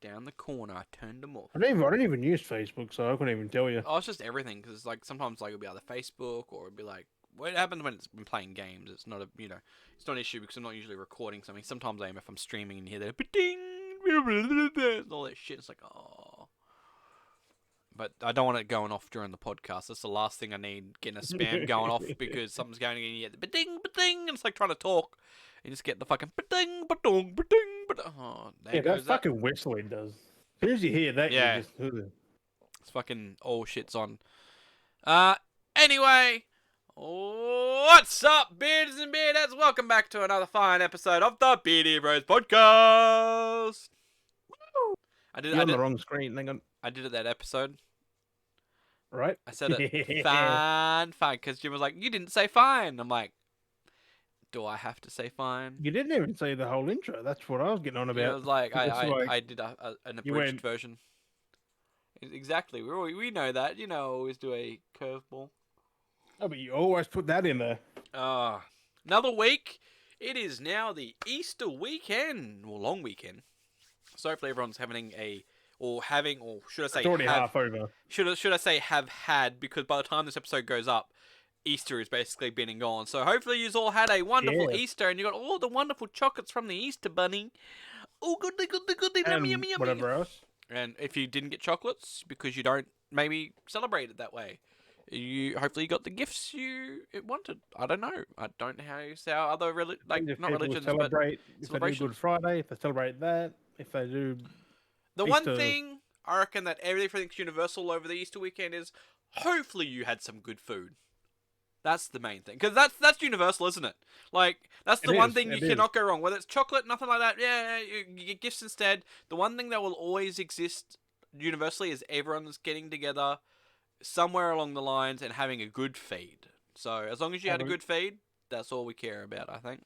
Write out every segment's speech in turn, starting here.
down the corner. I turned them off. I don't even use Facebook, so I couldn't even tell you. Oh, it's just everything because like sometimes like it'll be either Facebook or it'll be like what happens when it's been playing games. It's not a it's not an issue because I'm not usually recording something. Sometimes I am if I'm streaming and hear that ding all that shit. It's like oh. But I don't want it going off during the podcast. That's the last thing I need, getting a spam going off because something's going in yet. Ba-ding, ba-ding, and it's like trying to talk. You just get the fucking ba-ding, ba-dong, ba-ding, ba-dong. Oh, there Yeah, goes that that. fucking whistling does. As soon as you hear that, Yeah. you just... Ugh. It's fucking all shit's on. Anyway, what's up, beards and beardheads? Welcome back to another fine episode of the Beardy Bros Podcast. You're on the wrong screen. Hang on. I did it that episode. Right? I said it fine, because Jim was like, you didn't say fine. I'm like, do I have to say fine? You didn't even say the whole intro. That's what I was getting on about. Yeah, it was like, It's I did an you abridged went- version. Exactly. We know that. I always do a curveball. Oh, but you always put that in there. Another week. It is now the Easter weekend, or long weekend. So hopefully everyone's having or should I say, It's already half over. Should I say have had? Because by the time this episode goes up, Easter is basically been and gone. So hopefully you all had a wonderful Easter, and you got all the wonderful chocolates from the Easter Bunny. Oh, goody, And yummy, yummy, yummy. whatever else. And if you didn't get chocolates because you don't maybe celebrate it that way, you hopefully you got the gifts you wanted. I don't know. I don't know how other If not people religions celebrate, but if they do Good Friday, if they celebrate that, if they do the Easter... one thing I reckon that everything's universal over the Easter weekend is hopefully you had some good food. That's the main thing, because that's universal, isn't it? Like that's the one thing you cannot go wrong. Whether it's chocolate, nothing like that. Yeah, you get gifts instead. The one thing that will always exist universally is everyone's getting together somewhere along the lines and having a good feed. So as long as you had a good feed, that's all we care about, I think.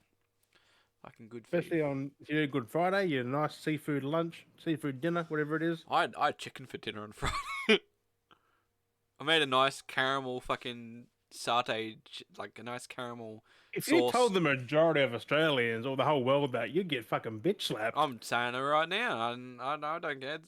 Fucking good feed. Especially on if you do Good Friday, you had a nice seafood lunch, seafood dinner, whatever it is. I had chicken for dinner on Friday. I made a nice caramel fucking satay, like a nice caramel If sauce. you told the majority of Australians or the whole world that, you'd get fucking bitch slapped. I'm saying it right now. I don't care.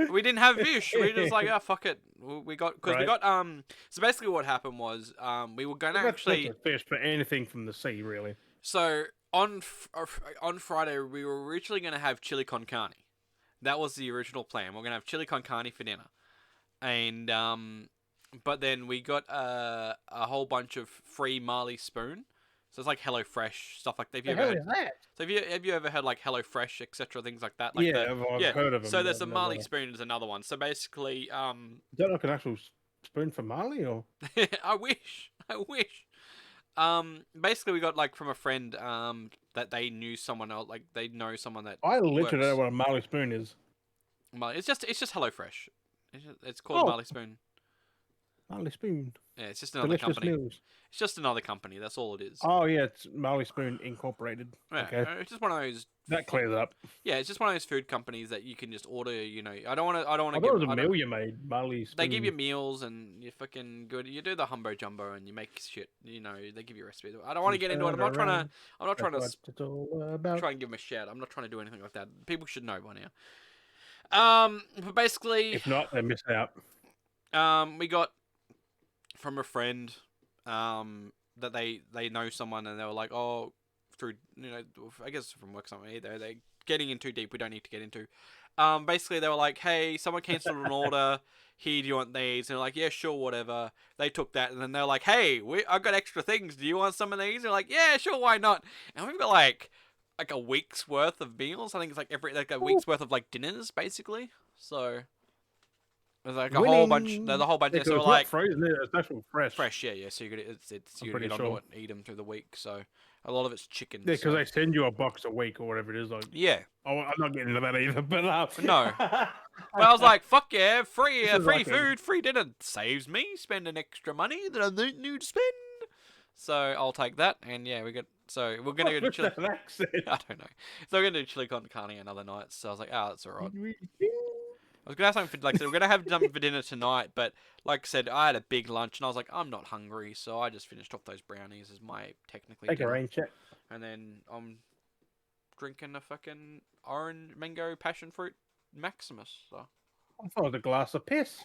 We didn't have fish. We just like, oh, fuck it. We got So basically, what happened was, we were going to actually fish for anything from the sea, really. So on Friday, we were originally going to have chili con carne. That was the original plan. We're going to have chili con carne for dinner, and but then we got a whole bunch of free Marley Spoon. So it's like HelloFresh stuff like that. Have you ever heard like HelloFresh, etc. things like that? Like I've heard of them. So there's a Marley Spoon is another one. So basically, Is that like an actual spoon for Marley, or? I wish. Basically we got like from a friend that they knew someone else, like they know someone that I literally don't know what a Marley Spoon is. It's just HelloFresh. It's called Marley Spoon. Marley Spoon. Yeah, it's just another Delicious company. meals. It's just another company. That's all it is. Oh yeah, it's Marley Spoon Incorporated. Yeah, okay, it's just one of those. That clears up. Yeah, it's just one of those food companies that you can just order. I don't want to. I thought it was a meal you made. Marley Spoon. They give you meals and you're fucking good. You do the humbo jumbo and you make shit. They give you recipes. I don't want to get into it. I'm not trying to try and give them a shout. I'm not trying to do anything like that. People should know by now. But basically, if not, they miss out. We got from a friend, that they know someone and they were like, oh, through I guess from work something either. They're getting in too deep. We don't need to get into. Basically they were like, hey, someone cancelled an order. Here, do you want these? And they're like, yeah, sure, whatever. They took that and then they're like, hey, I've got extra things. Do you want some of these? And they're like, yeah, sure, why not? And we've got like a week's worth of meals. I think it's like a week's worth of like dinners, basically. So there's like a whole bunch. There's a whole bunch. So like frozen, it's actually fresh. Fresh, yeah. So you get you get onto it and eat them through the week. So a lot of it's chicken. Yeah, because they send you a box a week or whatever it is. Like, yeah. Oh, I'm not getting into that either. But no. But I was like, fuck yeah, free like food, free dinner saves me spending extra money that I don't need to spend. So I'll take that, and yeah, we're gonna go to chili. I don't know. So we're gonna do chili con carne another night. So I was like, oh, that's alright. I was gonna have something for we're gonna have something for dinner tonight, but like I said, I had a big lunch and I was like, I'm not hungry, so I just finished off those brownies as my technically Take a dinner. rain check. And then I'm drinking a fucking orange mango passion fruit Maximus. So I thought it was a glass of piss.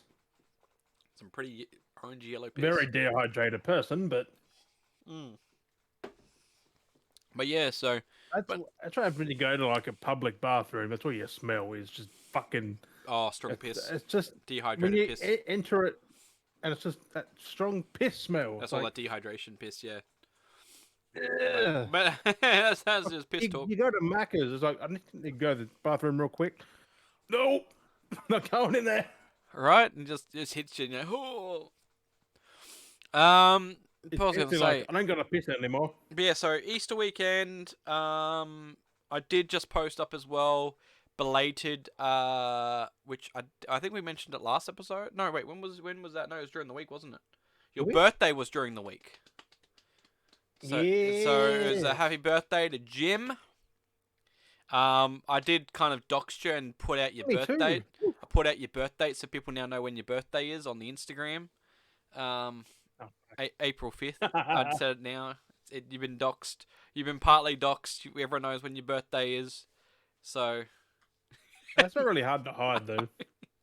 some pretty orangey yellow piss. Very dehydrated person, but Mm. But yeah, so that's why when you go to like a public bathroom, that's what you smell is just fucking. strong piss, It's just when dehydrated you piss. enter it, and it's just that strong piss smell. That's It's all like, that dehydration piss. Yeah. ugh. But that's just piss talk. You go to Macca's, it's like I need to go to the bathroom real quick. Nope, not going in there. Right, and just hits you. And you're, oh. What was I gonna It's say? like I don't got to piss anymore. But yeah, so Easter weekend. I did just post up as well. Belated. Which I think we mentioned it last episode. No, wait. When was that? No, it was during the week, wasn't it? Your birthday was during the week. So it was a Yeah. happy birthday to Jim. I did kind of dox you and put out your Me birth too. date. I put out your birth date so people now know when your birthday is on the Instagram. April 5th. I'd said it now. You've been doxed. You've been partly doxed. Everyone knows when your birthday is. So That's not really hard to hide, though.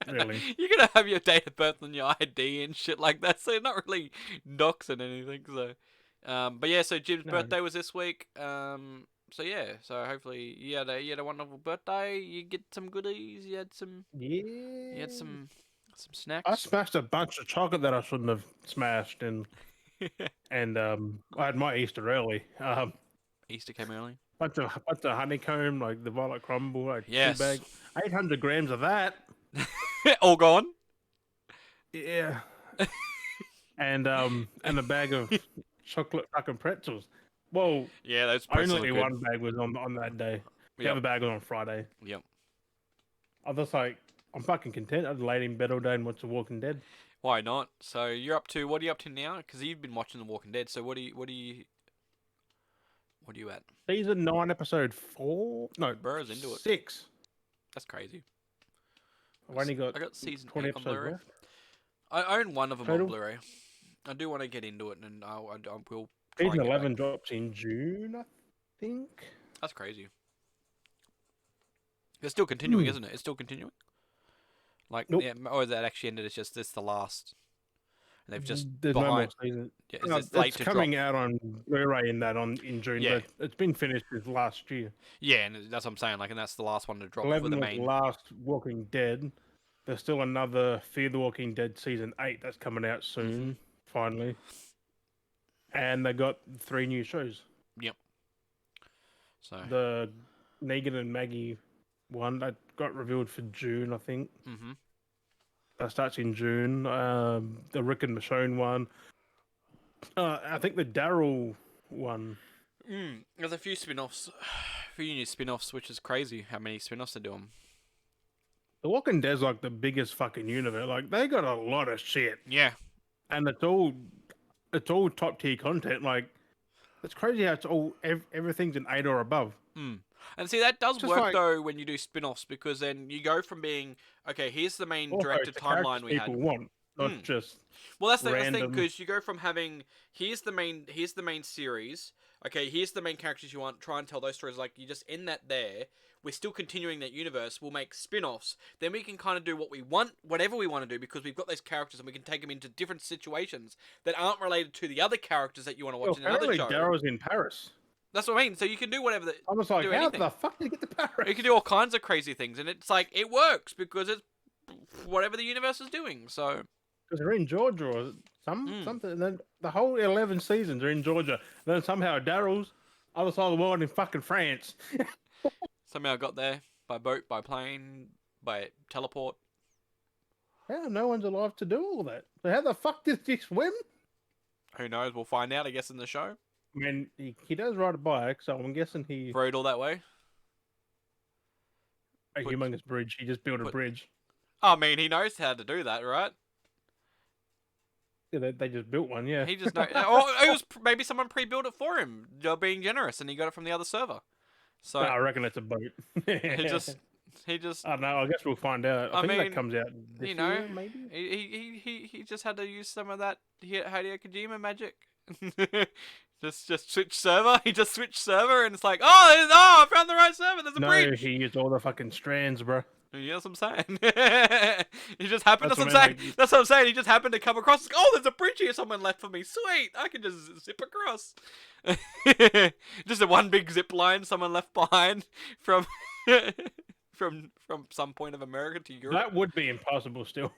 Really. you're gonna have your date of birth on your ID and shit like that. So you're not really doxing anything. So, but yeah. So Jim's No. birthday was this week. So yeah. So hopefully you had a wonderful birthday. You get some goodies. You had some. Yeah. You had some I snacks. smashed a bunch of chocolate that I shouldn't have smashed, and I had my Easter early. Easter came early. Bunch of honeycomb, like the violet crumble, like Yes. 2 bag, 800 grams of that. All gone. Yeah. and a bag of chocolate fucking pretzels. Well, Yeah, those pretzels only are good. one bag was on that day. The Yep. other bag was on Friday. Yep. I was just like, I'm fucking content. I'd laid in bed all day and watched The Walking Dead. Why not? So you're up to what are you up to now? Because you've been watching The Walking Dead. So what are you at? Season 9, episode 4. No, Burrow's into it. 6. That's crazy. I've only got I got season 20 8 on episodes Blu-ray. left. I own one of them Total? on Blu-ray. I do want to get into it, and I will try Season and get 11 back. drops in June, I think. That's crazy. It's still continuing, isn't it? It's still continuing. Like, Nope. yeah, or that actually ended. It's just this the last. And they've just There's no more behind. season. Yeah, No, it's late it's to coming drop. out on Blu-ray in June, Yeah. but it's been finished this last year. Yeah, and that's what I'm saying. Like, and that's the last one to drop 11 for the was main. last Walking Dead. There's still another Fear the Walking Dead season 8 that's coming out Mm-hmm. soon, finally. And they got 3 new shows. So. The Negan and Maggie one that got revealed for June, I think. Mm-hmm. That starts in June. The Rick and Michonne one. I think the Daryl one. There's a few spin-offs, a few new spin-offs, which is crazy how many spin-offs they're doing. The Walking Dead's like the biggest fucking universe. Like they got a lot of shit, Yeah, and it's all top tier content. Like it's crazy how it's all everything's an 8 or above. and see that does Just work like- though when you do spin-offs because then you go from being okay. Here's the main Also, directed it's the characters timeline we had. people want, not just Well, that's the thing random- because you go from having here's the main series. Okay, here's the main characters you want. Try and tell those stories. Like you just end that there. We're still continuing that universe. We'll make spin-offs. Then we can kind of do what we want, whatever we want to do, because we've got those characters and we can take them into different situations that aren't related to the other characters that you want to watch Well, in another apparently show. Daryl's in Paris. That's what I mean. So you can do whatever. I was like, do how anything. the fuck did you get to Paris? You can do all kinds of crazy things, and it's like it works because it's whatever the universe is doing. So Because they're in Georgia or something. And then the whole 11 seasons are in Georgia. And then somehow Daryl's other side of the world in fucking France. somehow I got there by boat, by plane, by teleport. How no one's alive to do all that? So how the fuck did he swim? Who knows? We'll find out, I guess, in the show. I mean, he does ride a bike, so I'm guessing he Rode all that way. a humongous bridge. He just built a put- bridge. I mean, he knows how to do that, right? Yeah, they just built one. Yeah, He just knows. Or it was maybe someone pre-built it for him, being generous, and he got it from the other server. So I reckon it's a boat. he just. I don't know. I guess we'll find out. I think mean, that comes out this you know, year, maybe. He just had to use some of that Hideo Kojima magic. just switch server. He just switched server, and it's like, I found the right server. There's a No, bridge. he used all the fucking strands, bro. Yeah, that's what I'm saying. He just happened. That's That's what what I I'm mean. saying. That's what I'm saying. He just happened to come across. Oh, there's a bridge here. Someone left for me. Sweet. I can just zip across. Just a one big zip line someone left behind from from some point of America to Europe. That would be impossible still.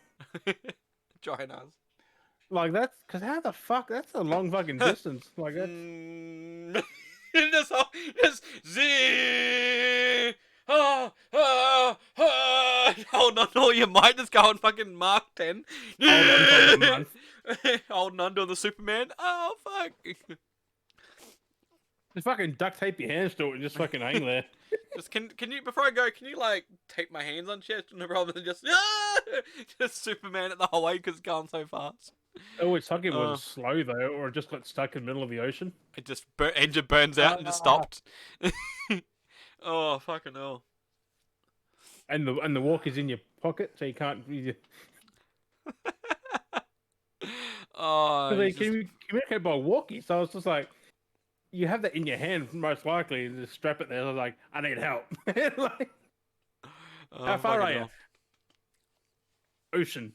China's. Like that's because how the fuck? That's a long fucking distance. Like that's Just, just ah, ah, ah. Hold on, or you might just go and fucking Mark 10. hold on for like a month. Holding on to the Superman. Oh fuck. Just fucking duct tape your hands to it and just fucking hang there. Just can you before I go? Can you like tape my hands on shit rather than just just Superman it the whole way because it's going so fast. Oh, it's like it was slow though, or it just got stuck in the middle of the ocean. It just engine burns out and just stopped. Oh fucking hell! And the walk is in your pocket, so you can't. Oh, They can communicate by walkie, so it's just like you have that in your hand most likely, and just strap it there. I was like, I need help. Like, how far are you? Ocean.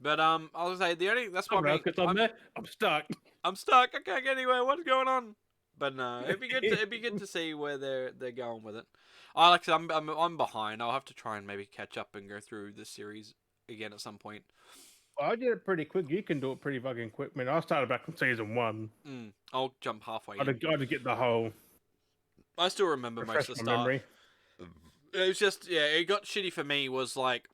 But I was gonna say the only that's what I'm stuck. I'm stuck. I can't get anywhere. What's going on? But no, it'd be good. It'd be good to see where they're going with it. I like I said, I'm behind. I'll have to try and maybe catch up and go through the series again at some point. Well, I did it pretty quick. You can do it pretty fucking quick. I mean, I started back on season 1. I'll jump halfway. I had to get the whole. I still remember most of the start. Memory. It was just it got shitty for me. Was like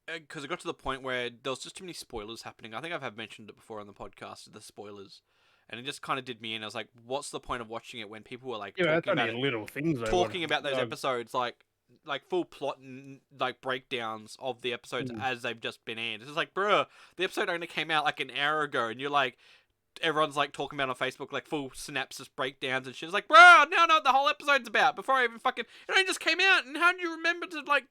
because it got to the point where there was just too many spoilers happening. I think I've mentioned it before on the podcast, the spoilers, and it just kind of did me in. I was like, what's the point of watching it when people were like Yeah, talking about it, little things. talking about those episodes like full plot and like breakdowns of the episodes as they've just been aired. It's just like, bruh, the episode only came out like an hour ago, and you're like, everyone's like talking about it on Facebook like full synopsis breakdowns and shit. It's like, bruh, now I know what the whole episode's about before I even fucking it only just came out, and how do you remember to like?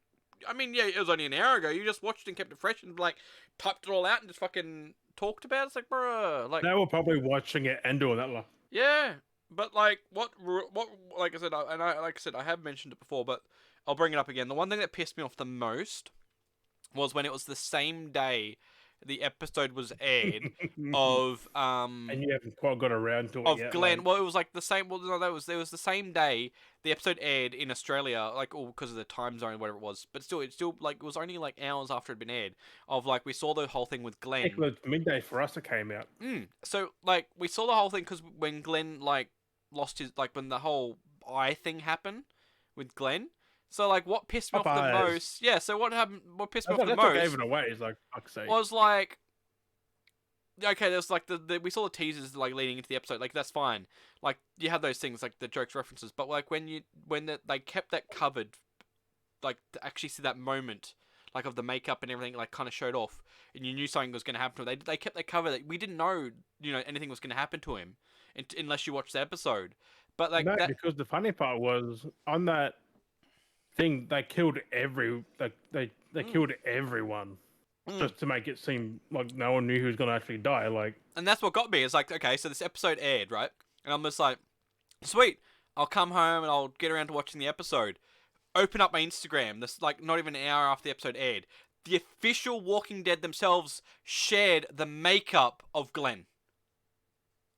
I mean, yeah, it was only an hour ago. You just watched and kept it fresh and like typed it all out and just fucking talked about it. It's like, bruh, like they were probably watching it and doing that. Like, yeah, but like what like I said, I have mentioned it before, but I'll bring it up again. The one thing that pissed me off the most was when it was the same day the episode was aired of and you haven't quite got around to it of yet. Glenn. Like, Well, it was like the same. Well, no, there was the same day the episode aired in Australia, like all because of the time zone, whatever it was. But still, it still like it was only like hours after it'd been aired. Of like we saw the whole thing with Glenn. it was midday for us. It came out. So like we saw the whole thing because when Glenn like lost his like when the whole eye thing happened with Glenn. So like what pissed me off the most? Yeah. So what happened? What pissed me off the most? What gave it away is like fuck's sake. Was like. Okay, there's like we saw the teasers like leading into the episode, like that's fine. Like you have those things like the jokes references, but like they kept that covered, like to actually see that moment, like of the makeup and everything, like kind of showed off, and you knew something was going to happen to him. They kept that cover that we didn't know, anything was going to happen to him, unless you watched the episode. But like no, because the funny part was on that thing they killed they killed everyone. Just to make it seem like no one knew who was going to actually die, like. And that's what got me. It's like, okay, so this episode aired, right? And I'm just like, sweet. I'll come home and I'll get around to watching the episode. Open up my Instagram. This like not even an hour after the episode aired. The official Walking Dead themselves shared the makeup of Glenn.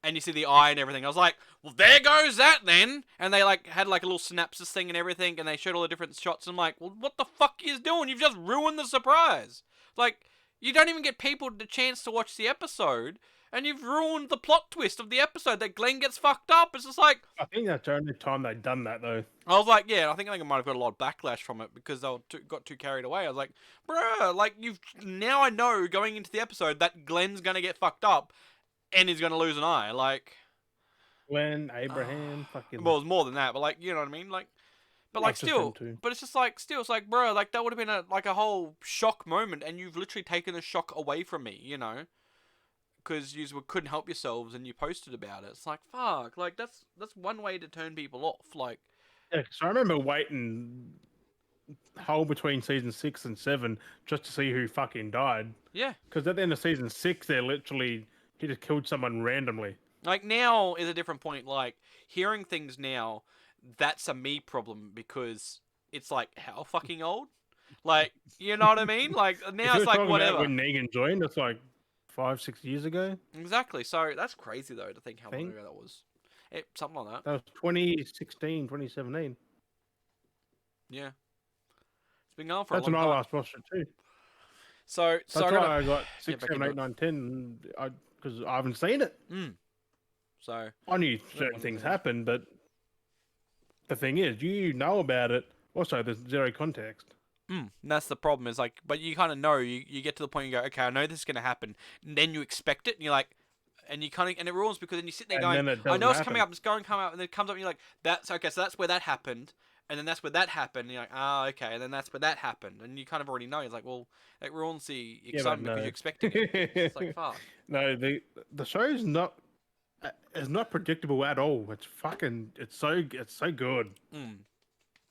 And you see the eye and everything. I was like, well, there goes that then. And they like had like a little synopsis thing and everything, and they showed all the different shots. And I'm like, well, what the fuck are you doing? You've just ruined the surprise. Like, you don't even get people the chance to watch the episode, and you've ruined the plot twist of the episode that Glenn gets fucked up. It's just like... I think that's the only time they've done that, though. I was like, yeah, I think I might have got a lot of backlash from it because they got too carried away. I was like, bruh, like, now I know going into the episode that Glenn's gonna get fucked up, and he's gonna lose an eye, like... Glenn, Abraham, fucking... Well, it's more than that, but like, you know what I mean? Like... But like still, but it's just like still, it's like, bro, like that would have been a whole shock moment, and you've literally taken the shock away from me, because you couldn't help yourselves and you posted about it. It's like fuck, like that's one way to turn people off, like. Yeah, so I remember waiting whole between season 6 and 7 just to see who fucking died. Yeah. Because at the end of season 6, he just killed someone randomly. Like now is a different point. Like hearing things now. That's a me problem because it's like how fucking old? Like, you know what I mean? Like If now you're it's like talking about whatever. when Negan joined, it's like 5, 6 years ago. Exactly. So that's crazy though to think how I long think ago that was. Something like that. that was 2016, 2017. Yeah, it's been going for a That's long when I time. last watched it too. So That's I gotta why I got get 6, back 7, into 8, it. 9, 10. Because I haven't seen it. So I knew I got certain one of things those. happened, but the thing is, you know about it. Also, there's zero context. And that's the problem. Is like, but you kind of know. You get to the point. You go, okay, I know this is gonna happen. And then you expect it, and you're like, and you kind of, and it ruins because then you sit there And going, then it I doesn't know it's coming happen. up. It's going to come up, and then it comes up, and you're like, that's okay. So that's where that happened, and then that's where that happened. And you're like, ah, okay, and then that's where that happened, and you kind of already know. It's like, well, it ruins the Yeah, but excitement because no. you're expecting it. It's like, fuck. No, the show's not is not predictable at all. It's so good.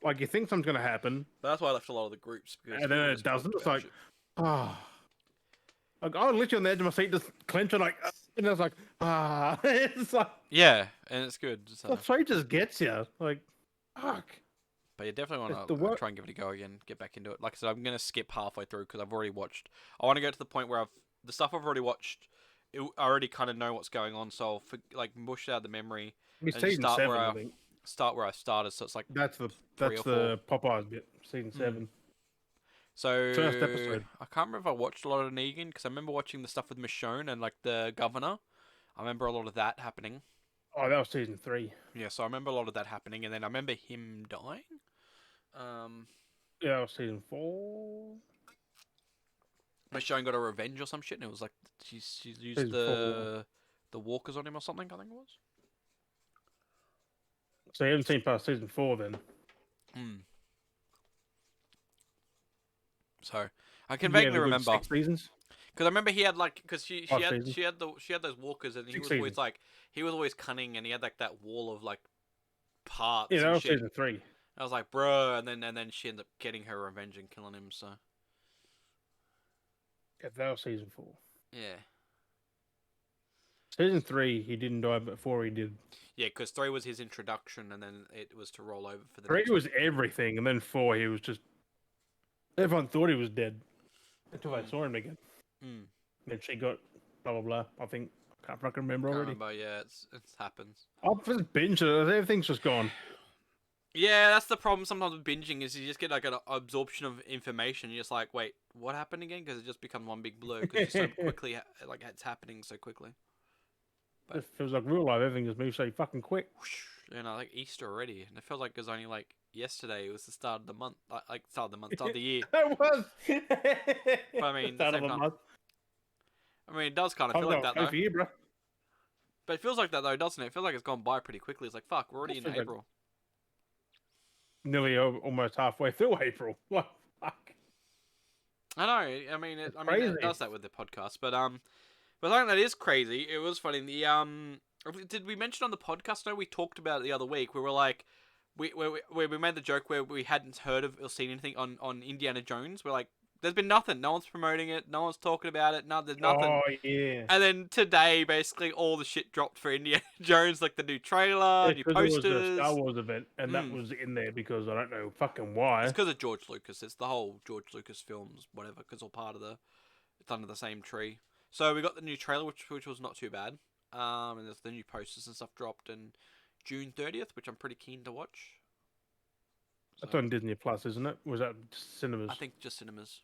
Like you think something's gonna happen, But that's why I left a lot of the groups because and then people it just talked doesn't. It's about like, shit. ah, like I was literally on the edge of my seat, just clenching, like, and I was like, ah, it's like Yeah, and it's good. the show just gets you. Like, fuck. But you definitely It's want the to work. try and give it a go again, get back into it. Like I said, I'm gonna skip halfway through because I've already watched. I want to go to the point where the stuff I've already watched. I already kind of know what's going on, so I'll like mush out the memory It's and just season start where 7, I I think. started. So it's like That's the 3 or 4. Popeyes bit. Season Mm. 7, first So episode. I can't remember if I watched a lot of Negan because I remember watching the stuff with Michonne and like the governor. I remember a lot of that happening. Oh, that was season 3. Yeah, so I remember a lot of that happening, and then I remember him dying. Um, Yeah, that was season 4. Michonne got a revenge or some shit, and it was like she's used Season 4. the walkers on him or something. I think it was. So you haven't seen past season 4 then? Hmm. So I can Yeah, vaguely the good remember 6 seasons. because I remember he had like because 5 seasons. she had those walkers, and he 6 was always seasons. like he was always cunning, and he had like that wall of like Yeah, parts that and was shit. season 3. I was like, bro, and then she ended up getting her revenge and killing him. So Yeah, that was season 4. yeah, Season 3, he didn't die before he did. yeah, because 3 was his introduction, and then it was to roll over for the 3 next was one. everything, and then 4, he was just. Everyone thought he was dead until they Mm. saw him again. Mm. Then she got blah blah blah. I think can't fucking remember Can't already. remember. Yeah, it happens. I've just binged it. Everything's just gone. Yeah, that's the problem sometimes with binging is you just get like an absorption of information. You're just like, wait, what happened again? Because it just becomes one big blur because so quickly, like it's happening so quickly. But It feels like real life. Everything just moves so fucking quick. whoosh, like Easter already, and it feels like it was only like yesterday. It was the start of the month, like start of the month, start of the year. It was. But I mean, Start of same the time. month. I mean, it does kind of I've feel like got that though. for you, bro. But it feels like that though, doesn't it? It feels like it's gone by pretty quickly. It's like fuck, we're already in Feels like April. nearly almost halfway through April. What? Fuck. I know. I mean, It's it crazy. does that with the podcast, but something that is crazy. It was funny. Did we mention on the podcast? No, we talked about it the other week. We were like, we made the joke where we hadn't heard of or seen anything on Indiana Jones. We're like, there's been nothing. No one's promoting it. No one's talking about it. No, there's nothing. Oh yeah. And then today, basically, all the shit dropped for Indiana Jones, like the new trailer, new Because it was a posters. Star Wars event, and that was in there because I don't know fucking why. It's because of George Lucas. It's the whole George Lucas films, whatever, because all part of it's under the same tree. So we got the new trailer, which was not too bad. And there's the new posters and stuff dropped in June 30th, which I'm pretty keen to watch. That's So, on Disney Plus, isn't it? Was that cinemas? I think just cinemas.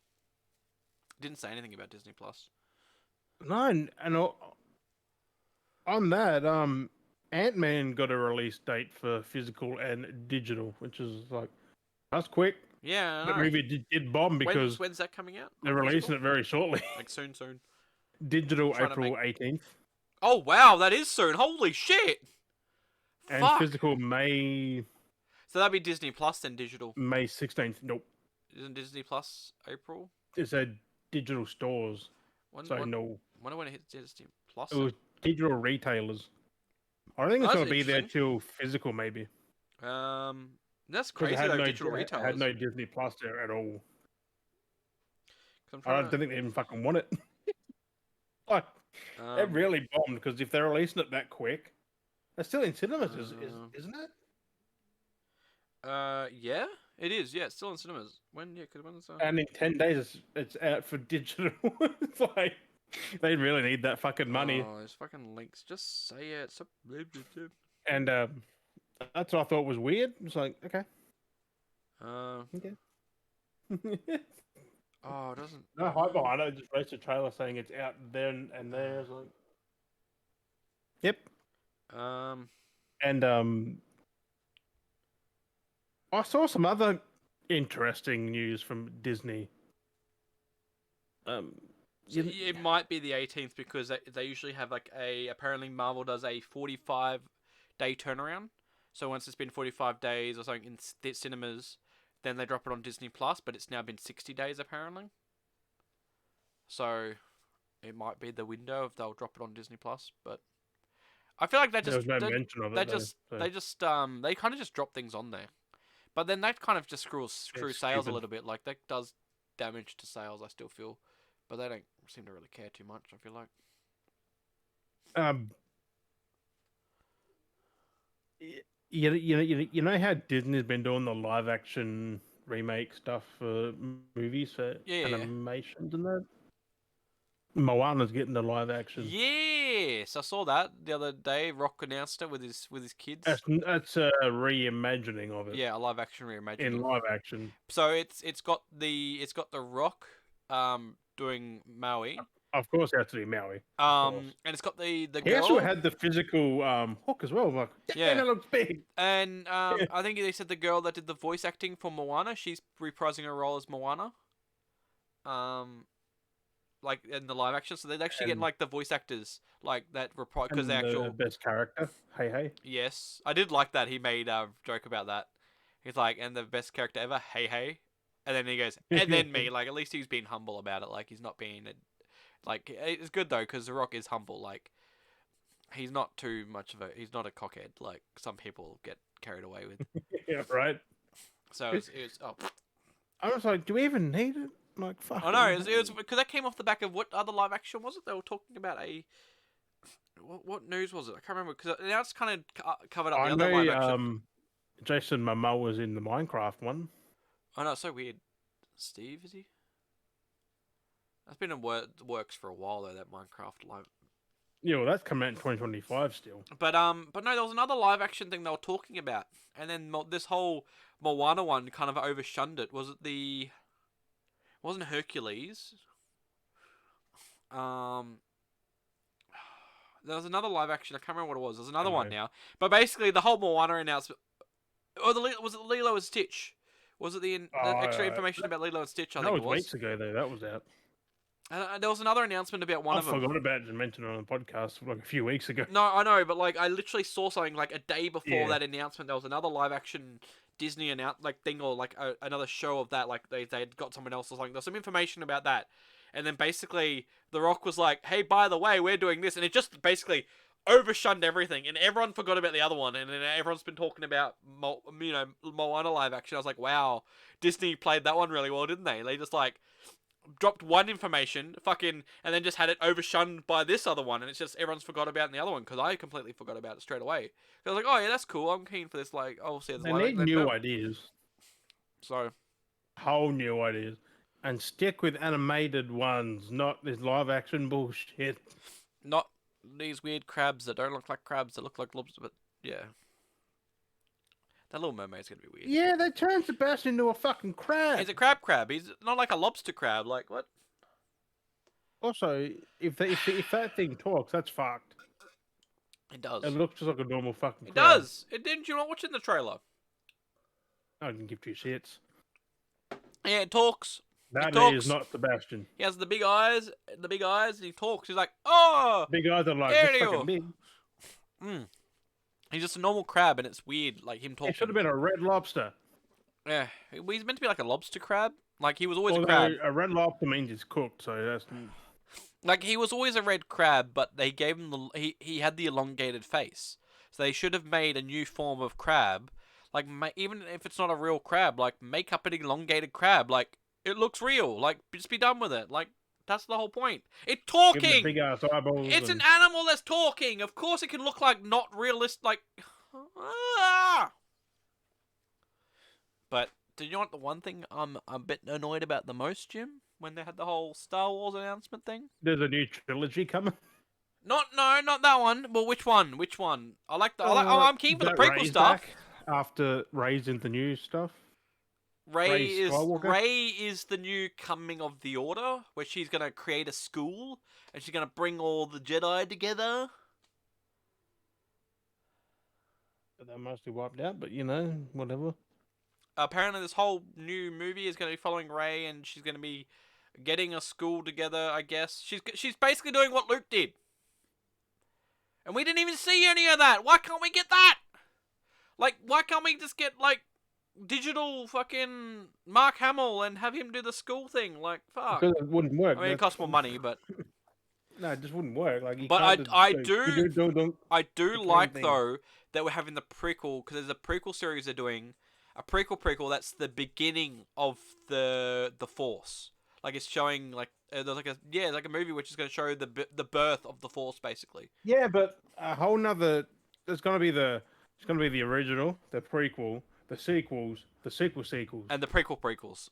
Didn't say anything about Disney Plus. No, and on that, Ant-Man got a release date for physical and digital, which is like that's quick. Yeah, I That know. movie did bomb because When's that coming out? they're On releasing physical? it very shortly. Like soon. Digital Trying to April 18th, Oh wow, that is soon. Holy shit! and Fuck. physical May So that'd be Disney Plus then digital. May 16th. Nope, Isn't Disney Plus April? it said digital stores, When so no, when it hits Disney Plus? it was digital retailers. I don't think it's That's going to be there interesting. till physical, maybe. That's 'Cause crazy it had though. no, Digital it retailers. had no Disney Plus there at all. 'Cause I'm I trying don't think they even fucking want it. Like, to, it really bombed because if they're releasing it that quick, it's still in cinemas, isn't it? yeah, It is, yeah. It's still in cinemas. When? Yeah, because when is And in 10 days, it's out for digital. It's like they really need that fucking money. Oh, those fucking links. Just say it. Stop. And that's what I thought was weird. It's like, okay, Uh, okay. oh, it doesn't. No hype behind it. I just released a trailer saying it's out there and there. It's like, yep. Um, And I saw some other interesting news from Disney. Um, so it might be the 18th because they usually have like apparently Marvel does a 45-day turnaround. So once it's been 45 days or something in cinemas, then they drop it on Disney Plus. But it's now been 60 days apparently. So it might be the window if they'll drop it on Disney Plus. But I feel like there was no mention of it. they kind of just drop things on there. But then that kind of just screws sales stupid. a little bit. Like that does damage to sales. I still feel, but they don't seem to really care too much. I feel like. You know how Disney's been doing the live action remake stuff for movies for Yeah. animations and that. Moana's getting the live action. Yes, I saw that the other day. Rock announced it with his kids. That's a reimagining of it. Yeah, a live action reimagining. In live action. So it's got the Rock doing Maui. Of course, it has to be Maui. And it's got the girl. He also had the physical hook as well. I'm like, yeah, that looks big. And I think they said the girl that did the voice acting for Moana, she's reprising her role as Moana. Like in the live action, so they're actually getting like the voice actors like that reprise because the actual best character. Hey. Yes, I did like that. He made a joke about that. He's like, and the best character ever. Hey, and then he goes, and then me. Like at least he's being humble about it. Like he's not being like it's good though because The Rock is humble. Like he's not too much of he's not a cockhead like some people get carried away with. Yeah, right. So it was I was like, do we even need it? Like, fuck. I know it was because that came off the back of what other live action was it? They were talking about what news was it? I can't remember because now it's kind of covered up the other live action. Jason Momoa was in the Minecraft one. I know, it's so weird. Steve, is he? That's been in works for a while though. That Minecraft live. Yeah, well, that's coming out in 2025 still. But no, there was another live action thing they were talking about, and then this whole Moana one kind of overshunned it. Was it the? It wasn't Hercules. There was another live action. I can't remember what it was. There's another one now. But basically, the whole Moana announcement. Or was it Lilo and Stitch? Was it the extra information about Lilo and Stitch? I think it was. That was weeks ago, though. That was out. There was another announcement about one of them. I forgot about it and mentioned it on the podcast like a few weeks ago. No, I know, but like I literally saw something like a day before that announcement. There was another live action Disney thing or like another show of that. Like they had got someone else or something. There's some information about that, and then basically The Rock was like, "Hey, by the way, we're doing this," and it just basically overshunned everything, and everyone forgot about the other one, and then everyone's been talking about Moana live action. I was like, wow, Disney played that one really well, didn't they? They just like dropped one information, and then just had it overshunned by this other one, and it's just everyone's forgot about the other one because I completely forgot about it straight away. I was like, oh yeah, that's cool. I'm keen for this. Like, oh, see, they need new ideas. So, whole new ideas, and stick with animated ones, not this live action bullshit. Not these weird crabs that don't look like crabs that look like lobsters, but yeah. That Little Mermaid's gonna be weird. Yeah, they turned Sebastian into a fucking crab. He's a crab. He's not like a lobster crab. Like, what? Also, if that thing talks, that's fucked. It does. It looks just like a normal fucking crab. It does. Didn't you not watch it in the trailer? I didn't give two shits. Yeah, it talks. That is not Sebastian. He has the big eyes, and he talks. He's like, oh! Big eyes are like, this fucking big. He's just a normal crab, and it's weird, like him talking. It should have been a red lobster. Yeah, he's meant to be like a lobster crab. Like, he was always a crab. A red lobster means it's cooked, so that's... Like, he was always a red crab, but they gave him he had the elongated face. So they should have made a new form of crab. Like, even if it's not a real crab, like, make up an elongated crab. Like, it looks real. Like, just be done with it. Like, that's the whole point. It's talking! Big ass eyeballs. It's an animal that's talking! Of course it can look like not realistic, like... But Do you know what the one thing I'm a bit annoyed about the most, Jim? When they had the whole Star Wars announcement thing. There's a new trilogy coming. Not that one. Well, which one? Which one? Oh, I'm keen for the That prequel Rey's stuff. back after Rey's into new stuff. Rey Rey is Skywalker? Rey is the new coming of the Order, where she's gonna create a school and she's gonna bring all the Jedi together. They're mostly wiped out, but you know, whatever. Apparently, this whole new movie is gonna be following Rey, and she's gonna be getting a school together. I guess she's basically doing what Luke did, and we didn't even see any of that. Why can't we get that? Like, why can't we just get like digital fucking Mark Hamill and have him do the school thing? Like, fuck. Because it wouldn't work. I mean, it costs more money, but No, it just wouldn't work. Like, you but can't just I go, do I do the like thing. though that we're having the prequel, because there's a prequel series they're doing, a prequel that's the beginning of the Force. Like, it's showing like there's like a movie which is going to show the birth of the Force basically. Yeah, but a whole nother. It's gonna be the original, the prequel, the sequels, the sequels. And the prequels.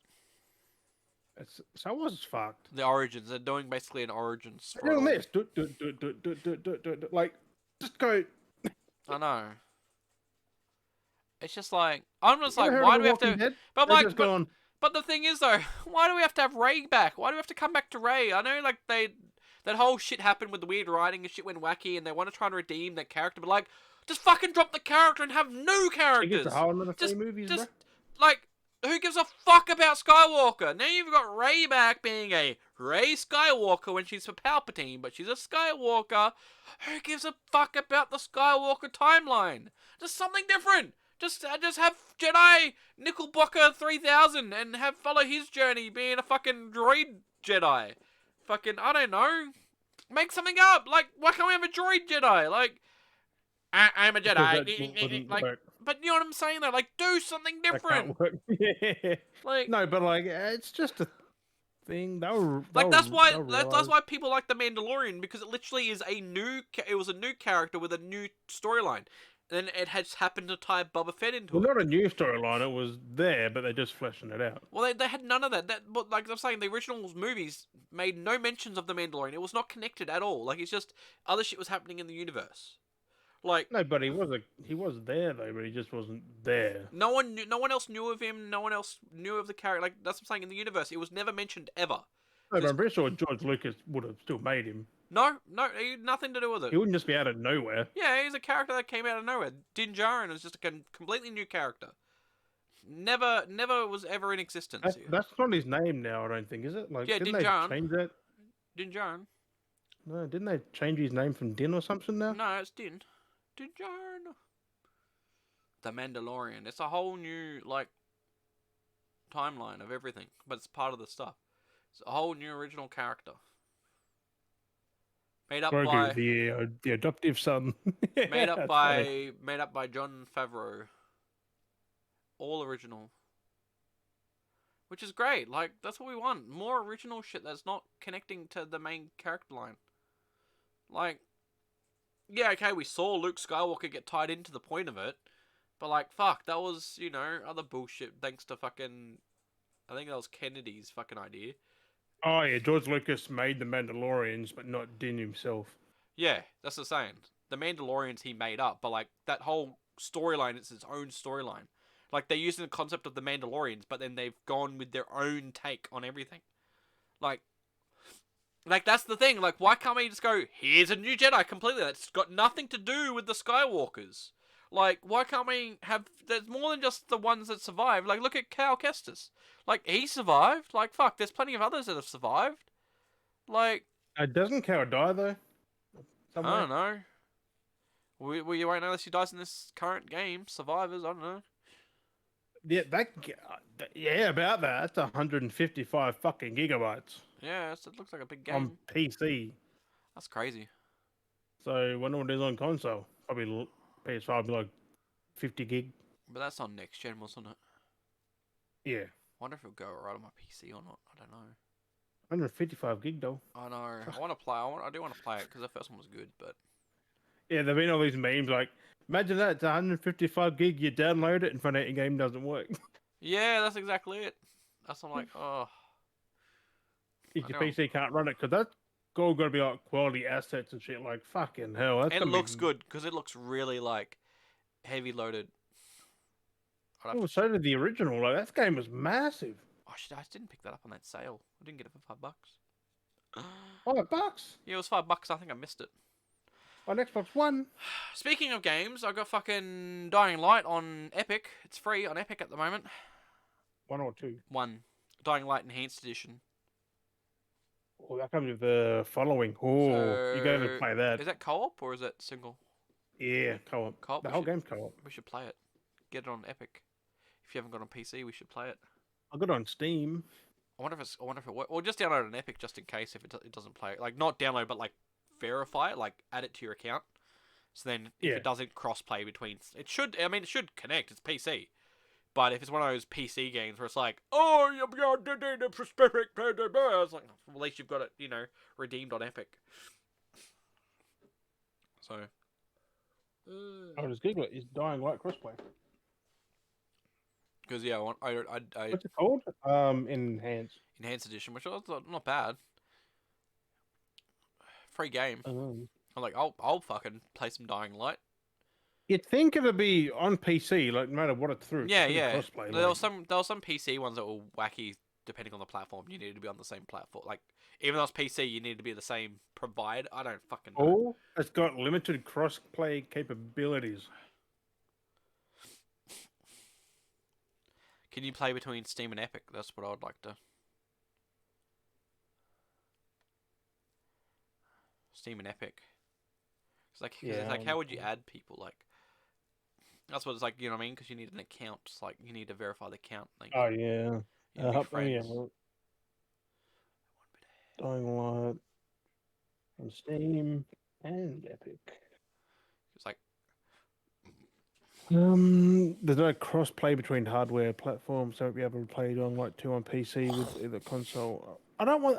It's Star Wars is fucked. The origins. They're doing basically an origins. They're doing this. Like, just go. I know. It's just like, I'm just You like, ever heard why of do we have Walking to? Dead? But They're like, just going, but the thing is though, why do we have to have Rey back? Why do we have to come back to Rey? I know like that whole shit happened with the weird writing and shit went wacky, and they want to try to redeem that character, but like, just fucking drop the character and have new it characters. gets a whole another three movies, Just bro. like, who gives a fuck about Skywalker? Now you've got Rey back being a Rey Skywalker when she's for Palpatine, but she's a Skywalker. Who gives a fuck about the Skywalker timeline? Just something different. Just have Jedi Nickelbocker 3000 and have follow his journey being a fucking droid Jedi. Fucking, I don't know. Make something up. Like, why can't we have a droid Jedi? Like, I'm a Because Jedi. that wouldn't Like, work. but you know what I'm saying though? Like, do something That different. can't work. Yeah. Like, No, but like, it's just a thing. like that's why realize. people like the Mandalorian, because it literally is it was a new character with a new storyline. And then it has happened to tie Boba Fett into Well, it. not a new storyline. It was there, but they're just fleshing it out. Well, they had none of that. But like I'm saying, the original movies made no mentions of the Mandalorian. It was not connected at all. Like, it's just other shit was happening in the universe. Like, No, but he was there though, but he just wasn't there. no one else knew of him. No one else knew of the character. Like, that's what I'm saying, in the universe, it was never mentioned ever. No, but I'm pretty sure George Lucas would have still made him. No, he had nothing to do with it. He wouldn't just be out of nowhere. Yeah, he's a character that came out of nowhere. Din Djarin is just a completely new character. Never was ever in existence. That's not his name now, I don't think, is it? Like, Yeah, didn't Din they Djarin. change that? Din Djarin. No, didn't they change his name from Din or something now? No, it's Din. Din Djarin. The Mandalorian. It's a whole new, like, timeline of everything, but it's part of the stuff. It's a whole new original character. Made up by the adoptive son. made up That's by funny. made up by Jon Favreau. All original. Which is great. Like, that's what we want. More original shit that's not connecting to the main character line. Like, yeah, okay, we saw Luke Skywalker get tied into the point of it, but like, fuck, that was, other bullshit thanks to fucking, I think that was Kennedy's fucking idea. Oh yeah, George Lucas made the Mandalorians, but not Din himself. Yeah, that's the saying. The Mandalorians he made up, but like, that whole storyline is its own storyline. Like, they're using the concept of the Mandalorians, but then they've gone with their own take on everything. Like, that's the thing. Like, why can't we just go, here's a new Jedi completely? That's got nothing to do with the Skywalkers. Like, why can't we have... There's more than just the ones that survived. Like, look at Cal Kestis. Like, he survived. Like, fuck, there's plenty of others that have survived. Like... Doesn't Cal die, though? Somewhere? I don't know. We won't know unless he dies in this current game. Survivors, I don't know. Yeah, yeah, about that. That's 155 fucking gigabytes. Yeah, it looks like a big game. On PC. That's crazy. So, wonder what it is on console. Probably PS5 will be like 50 gig. But that's on next gen, wasn't it? Yeah. Wonder if it'll go right on my PC or not. I don't know. 155 gig though. I know. I want to play. I do want to play it because the first one was good, but Yeah, there've been all these memes like, imagine that, it's 155 gig, you download it and find out your game doesn't work. Yeah, that's exactly it. That's I'm like, oh, If I your don't. PC can't run it, because that's all got to be like quality assets and shit. Like fucking hell, that's It gonna be. looks good because it looks really like heavy loaded. I'd have Oh, to so check. did the original. Like that game was massive. Oh shit! I didn't pick that up on that sale. I didn't get it for $5. $5 Yeah, it was $5. I think I missed it. on Xbox One. Speaking of games, I got fucking Dying Light on Epic. It's free on Epic at the moment. One or two. One, Dying Light Enhanced Edition. Oh, that comes with the following. Oh, you got to So, play that. is that co-op or is that single? Yeah, co-op. Co-op. The whole game's co-op. We should play it. Get it on Epic. If you haven't got on PC, we should play it. I got it on Steam. I wonder if it's. I wonder if it works. Or just download it on Epic just in case if it doesn't play. Like not download, but like verify it. Like add it to your account. So then, if Yeah. it doesn't cross-play between, it should. I mean, it should connect. It's PC. But if it's one of those PC games where it's like, oh, you're the specific, it's like, well, at least you've got it, redeemed on Epic. So. I'll just Google it. It's Dying Light crossplay. Because yeah, I What's it called? Enhanced. enhanced edition, which was not bad. Free game. I'm like, I'll fucking play some Dying Light. You'd think it'd be on PC, like no matter what it's through. Yeah, It's yeah. crossplay. There was some PC ones that were wacky depending on the platform. You needed to be on the same platform. Like even though it's PC, you need to be the same provider. I don't fucking know. Oh, it's got limited crossplay capabilities. Can you play between Steam and Epic? That's what I would like to. Steam and Epic. It's like how would you add people? Like that's what it's like. You know what I mean? Because you need an account. It's like you need to verify the account. Like Oh yeah. you need to be Yeah. friends. Dying Light on Steam and Epic. It's like There's no cross-play between hardware platforms, so be able to play Dying Light 2 on PC with either console. I don't want.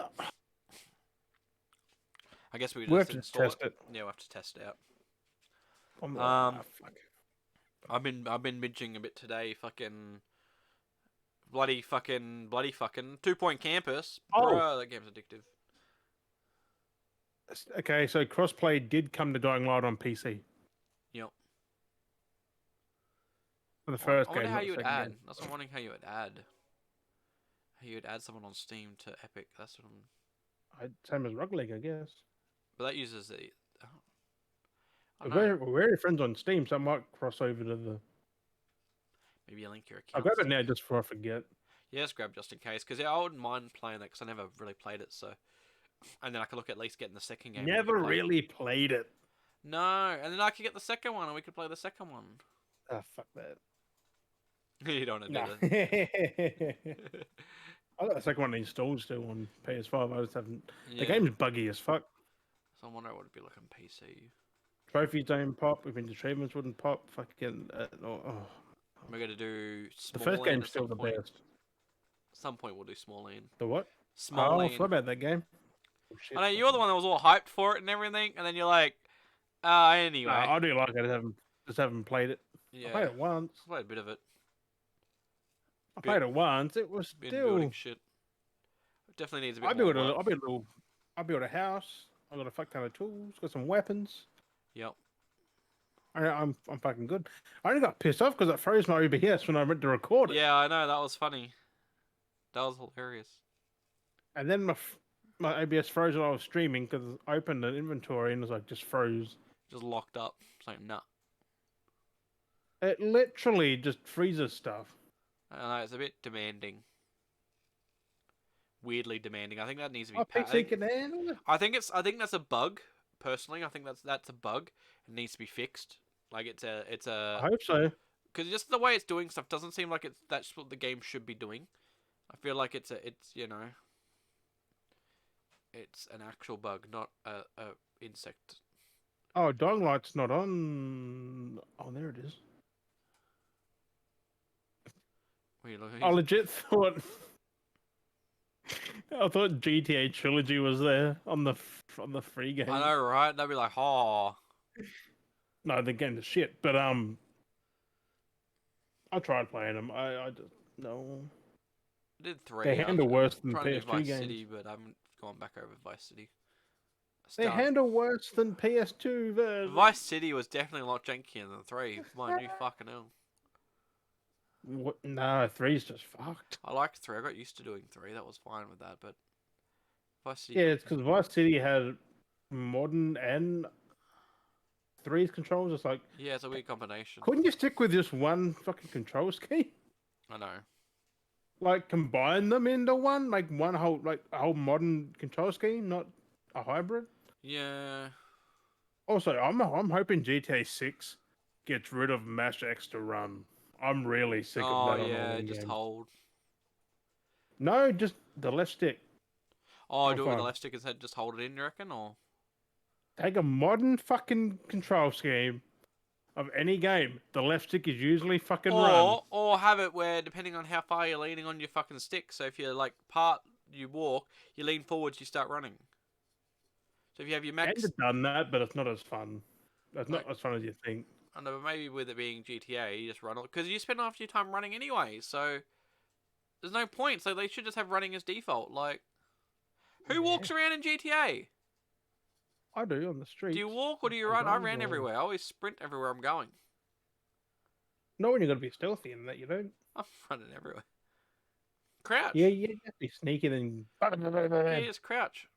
I guess we We have just to install test it. Yeah, we'll have to test it out. Fuck. I've been binging a bit today. Fucking bloody fucking 2 Point Campus. Oh. Bruh, that game's addictive. Okay, so crossplay did come to Dying Light on PC. Yep. For the first I game. wonder how not the you would second add. game. That's what I'm wondering how you would add. How you would add someone on Steam to Epic. That's what I'm. Same as Rogue League, I guess. But that uses the. I don't know. We're already friends on Steam, so I might cross over to the. Maybe you link your I'll account. grab it now just before I forget. Yeah, just grab just in case. Because yeah, I wouldn't mind playing that because I never really played it. So. And then I could look at least getting the second game. Never really played it. No, and then I could get the second one, and we could play the second one. Ah, fuck that. You don't want to Nah. do that. I got the second one installed still on PS5. I just haven't. Yeah. The game's buggy as fuck. So I wonder what it'd be like on PC. Trophies don't pop. Even achievements wouldn't pop. Fucking. We're gonna do The small first land game's at still some the point. best. At some point we'll do small land. The what? Small I land. forgot about that game. Oh, shit. I know you're the one that was all hyped for it and everything, and then you're like, anyway. I do like it. I just haven't played it. Yeah. I played it once. I played a bit of it. I played it once. It was Been still. building shit. It definitely needs a bit I more. built a house. I got a fuck ton of tools. Got some weapons. Yep. I'm fucking good. I only got pissed off because it froze my OBS when I went to record it. Yeah, I know, that was funny. That was hilarious. And then my OBS froze while I was streaming because I opened an inventory and it was like just froze. Just locked up. It's like, nah. It literally just freezes stuff. I don't know, it's a bit demanding. Weirdly demanding. I think that needs to be My PC can handle it. I think that's a bug. Personally, I think that's a bug. It needs to be fixed. Like it's I hope so. because just the way it's doing stuff doesn't seem like that's what the game should be doing. I feel like it's an actual bug, not a insect. Oh, Dying Light's not on. Oh, there it is. What are you looking? I legit thought. I thought GTA Trilogy was there on the free game. I know, right? They'd be like, oh. No, the game's shit. But I tried playing them. I just No. I did They 3. handle worse than Trying to do PS2 Vice games. City, but I haven't gone back over Vice City. They Start. handle worse than PS2 versions. Vice City was definitely a lot jankier than 3. Mind you, fucking hell. What? No, 3's just fucked. I liked 3. I got used to doing 3. That was fine with that, but Vice City. Yeah, it's because Vice City had modern and 3's controls. It's like, Yeah, it's a weird combination. couldn't you stick with just one fucking control scheme? I know. Like combine them into one, like one whole like a whole modern control scheme, not a hybrid. Yeah. Also, I'm hoping GTA 6 gets rid of Mash X to run. I'm really sick of Oh that on all yeah, them just games. hold. No, just the left stick. Oh, I'm do it with the fine. left stick instead. Just hold it in, you reckon? Or Take a modern fucking control scheme of any game. The left stick is usually fucking run. or have it where depending on how far you're leaning on your fucking stick. So if you're like you walk, you lean forwards, you start running. So if you have your Games max, have done that, but it's not as fun. It's like not as fun as you think. I don't know, but maybe with it being GTA, you just run it because you spend half your time running anyway. So there's no point. So they should just have running as default. Like who Yeah, walks around in GTA? I do on the Do you streets. walk or do you On run? I guns ran or... everywhere. I always sprint everywhere I'm going. No, when you got to be stealthy in that, you don't. I'm running everywhere. Crouch. Yeah, you have to be sneaky and Yeah, just crouch.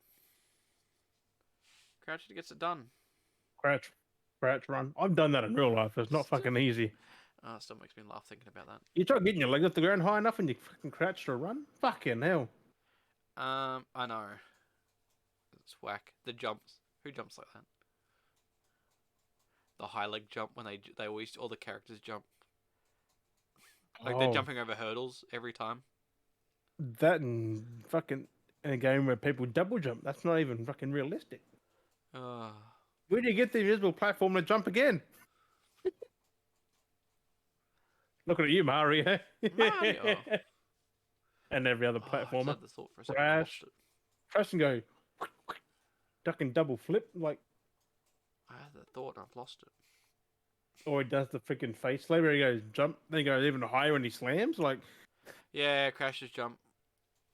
Crouch it gets it done. crouch, crouch, run. I've done that in real life. It's not Still, fucking easy. oh, still makes me laugh thinking about that. You try getting your legs off the ground high enough and you fucking crouch to run. Fucking hell. I know. It's whack. The jumps. Who jumps like that? The high leg jump when they always all the characters jump. Like they're Oh, jumping over hurdles every time. that and fucking in a game where people double jump. That's not even fucking realistic. Uh, Where do you get the invisible platform to jump again? Looking at you, Mario. Mario. And every other Oh, I just platformer. had the thought for a second. I Crash. lost it. Press and go. Duck and double flip. Like, I had the thought and I've lost it. or he does the freaking face slay where he goes jump, then he goes even higher when he slams. Like, Yeah, crashes jump.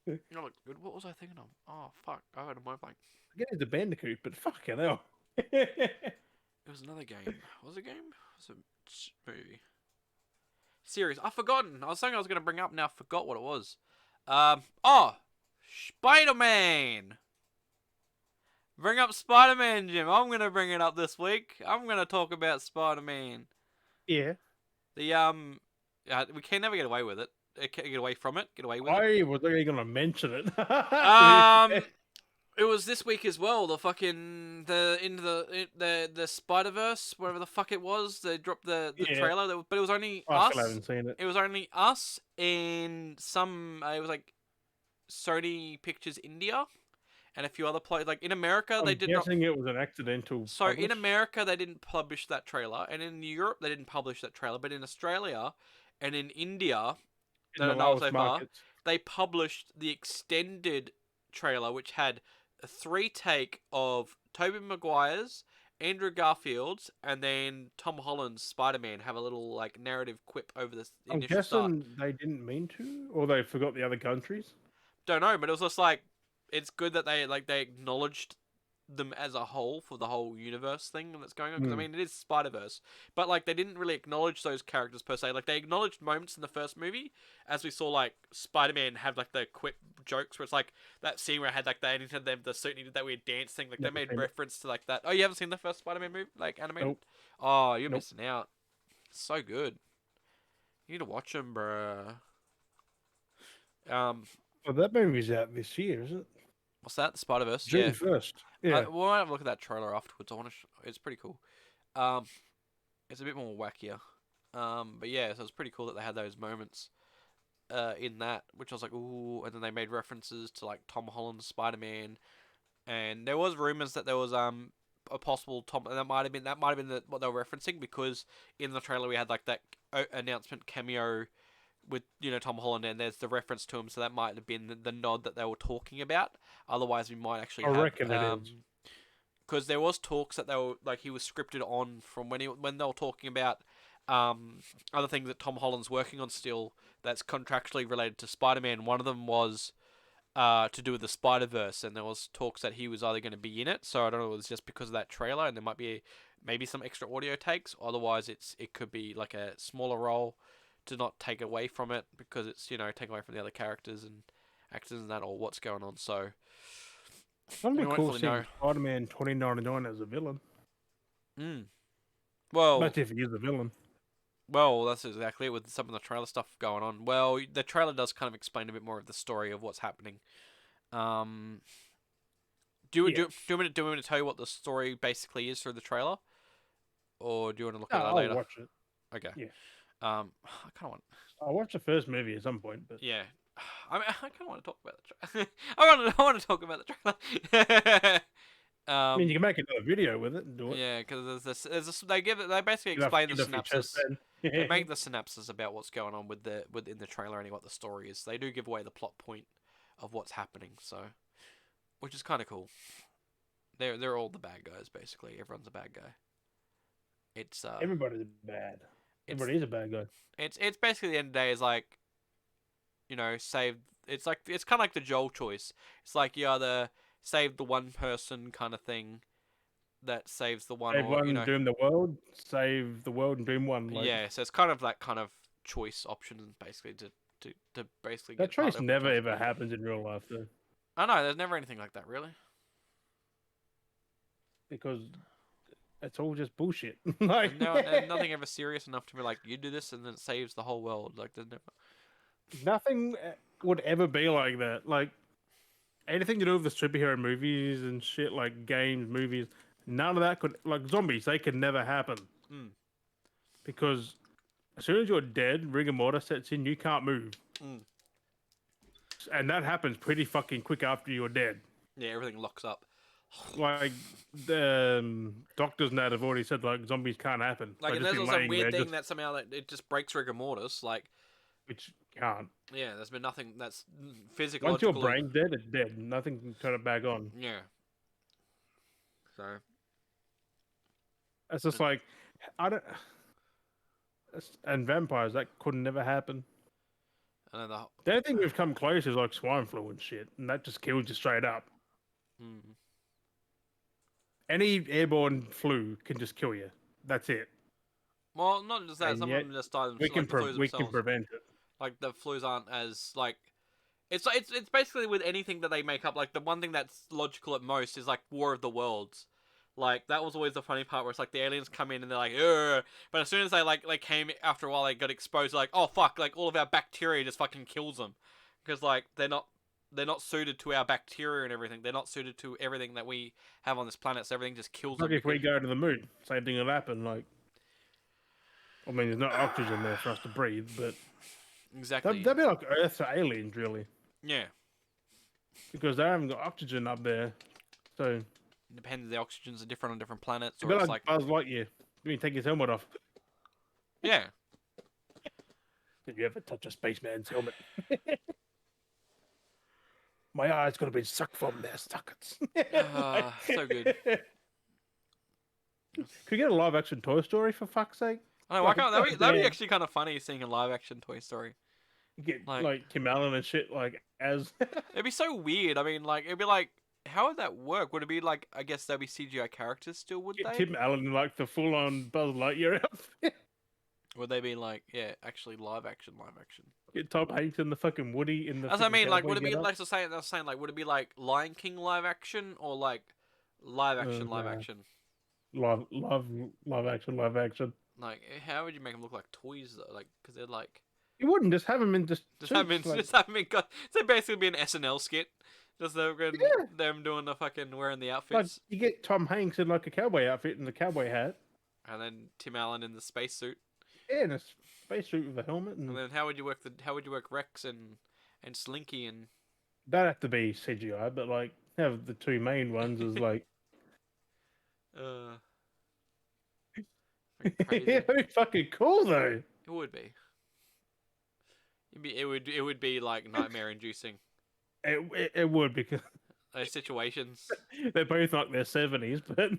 You know, look good. What was I thinking of? Oh fuck! I had a mind blank. I get it's a bandicoot, but fucking hell. It was another game. Was it a game? It was a movie. Series. I've forgotten. I was saying I was going to bring up. Now I forgot what it was. Oh, Spider-Man. Bring up Spider-Man, Jim. I'm going to bring it up this week. I'm going to talk about Spider-Man. Yeah. The we can never get away with it. Get away from it. Get away with it. I was already going to mention it. It was this week as well. The fucking the Spider-Verse, whatever the fuck it was. They dropped the Yeah. trailer, but it was only I us. still haven't seen it. It was only us and some. It was like Sony Pictures India and a few other players. Like in America, they I'm did not. guessing it was an accidental. So in publish. America, they didn't publish that trailer, and in Europe, they didn't publish that trailer. But in Australia and in India, In that the I know of lowest so far, markets. they published the extended trailer, which had a 3-take of Tobey Maguire's, Andrew Garfield's, and then Tom Holland's Spider-Man have a little like narrative quip over the I'm initial start. guessing they didn't mean to, or they forgot the other countries. Don't know, but it was just like it's good that they acknowledged them as a whole for the whole universe thing that's going on. Because I mean, it is Spider-Verse, but like they didn't really acknowledge those characters per se. Like they acknowledged moments in the first movie, as we saw like Spider-Man have like the quip jokes where it's like that scene where I had like they had the suit and he did that weird dance thing. Like they Never made seen it. reference to like that. Oh, you haven't seen the first Spider-Man movie, like animated? Nope. Oh, you're Nope. missing out. It's so good. You need to watch them, bruh. Well, that movie's out this year, is it? What's that? The Spider-Verse? June Yeah. 1st. Yeah. We'll have a look at that trailer afterwards. I want to. It's pretty cool. It's a bit more wackier. But yeah, so it's pretty cool that they had those moments. In that, which I was like, ooh, and then they made references to like Tom Holland's Spider-Man, and there was rumors that there was a possible Tom, and that might have been what they were referencing because in the trailer we had like that announcement cameo with Tom Holland, and there's the reference to him, so that might have been the nod that they were talking about. Otherwise, we might actually I have, reckon it is. because there was talks that they were like he was scripted on from when they were talking about other things that Tom Holland's working on still that's contractually related to Spider-Man. One of them was to do with the Spider-Verse, and there was talks that he was either going to be in it. So I don't know if it was just because of that trailer, and there might be maybe some extra audio takes. Otherwise, it could be like a smaller role to not take away from it because it's take away from the other characters and actors and that or what's going on. So That'd we be won't cool fully seeing know. Spider-Man 2099 as a villain. Mm. Well, That's if he is a villain. Well, that's exactly it with some of the trailer stuff going on. Well, the trailer does kind of explain a bit more of the story of what's happening. Um, Yeah. do you want me to tell you what the story basically is through the trailer, or do you want to look at that I'll later? watch it. Okay. Yeah. I kind of want. I'll watch the first movie at some point, but Yeah. I kind of want to talk about the trailer. I want to talk about the trailer. I mean, you can make another video with it and do it. Yeah, because they basically Get off, explain the get off your chest synopsis. then. They make the synopsis about what's going on within the trailer and what the story is. They do give away the plot point of what's happening, so which is kind of cool. They're all the bad guys basically. Everyone's a bad guy. It's Everybody's bad. it's Everybody's a bad guy. it's basically the end of the day is like save. It's like it's kind of like the Joel choice. It's like you either save the one person kind of thing that saves the one, Save or one, doom the world. Save the world and doom one. Like, yeah. So it's kind of that kind of choice option basically to basically that get part choice of never which ever one's- happens in real life, though, I know there's never anything like that really. because it's all just bullshit. Like, There's nothing ever serious enough to be like you do this and then it saves the whole world. Like there's never. nothing would ever be like that. Like, anything to do with the superhero movies and shit, like games, movies, none of that could, like zombies, they could never happen. Mm. Because as soon as you're dead, rigor mortis sets in, you can't move. Mm. And that happens pretty fucking quick after you're dead. Yeah, everything locks up. Like, the doctors and that have already said, like, zombies can't happen. Like, They'll and just there's be also a laying weird there, thing just, that somehow that it just breaks rigor mortis. Like, which can't. yeah, there's been nothing that's Once physiological. your brain's dead, it's dead. Nothing can turn it back on. Yeah. So. It's just like, I don't. And vampires, that could never happen. And then The only thing we've come close is like swine flu and shit, and that just kills you straight up. Mm. Any airborne flu can just kill you. That's it. Well, not just that. And Some yet, of them just die We themselves. can Like the flus we can themselves. prevent it. Like the flus aren't as like. It's basically with anything that they make up. Like the one thing that's logical at most is like War of the Worlds. Like that was always the funny part where it's like the aliens come in and they're like, ugh. But as soon as they came after a while, they got exposed. Like, oh fuck! Like all of our bacteria just fucking kills them, because like they're not suited to our bacteria and everything. They're not suited to everything that we have on this planet. So everything just kills Like them. if we go to the moon, same thing will happen. Like, I mean, there's no oxygen there for us to breathe, but Exactly. that'd be like Earth for aliens, really, Yeah. because they haven't got oxygen up there. So Depends. The oxygens are different on different planets, it'd or be it's like like Buzz Lightyear. You take his helmet off. yeah. Did you ever touch a spaceman's helmet? My eyes could have been sucked from their sockets. So good. Could we get a live action Toy Story for fuck's sake? I know. Why can't that'd be Yeah. actually kind of funny seeing a live action Toy Story. Get Like- like Kim Allen and shit like as It'd be so weird. I mean, like it'd be like, how would that work? Would it be like? I guess there'd be CGI characters still, would get they? Tim Allen in like the full on Buzz Lightyear outfit. Would they be like, yeah, actually live action? Get Tom Hanks and the fucking Woody in the. That's what I fucking mean. Like, cowboy would it be getup. like I was saying, like, would it be like Lion King live action or like live action, live nah. action? live action? Like, how would you make them look like toys though? Like, because they're like. You wouldn't just have him in Just have suits, been, like- just have been got. So basically, be an SNL skit. Just them, Yeah. them doing the fucking wearing the like outfits, you get Tom Hanks in like a cowboy outfit and the cowboy hat. and then Tim Allen in the spacesuit. Yeah, and a spacesuit with a helmet, and And then how would you work Rex and Slinky and that'd have to be CGI. But like, have the two main ones as like. fucking crazy. That'd be fucking cool though. It would be. It would be like nightmare inducing. It would, because Those situations. they're both like their 70s, but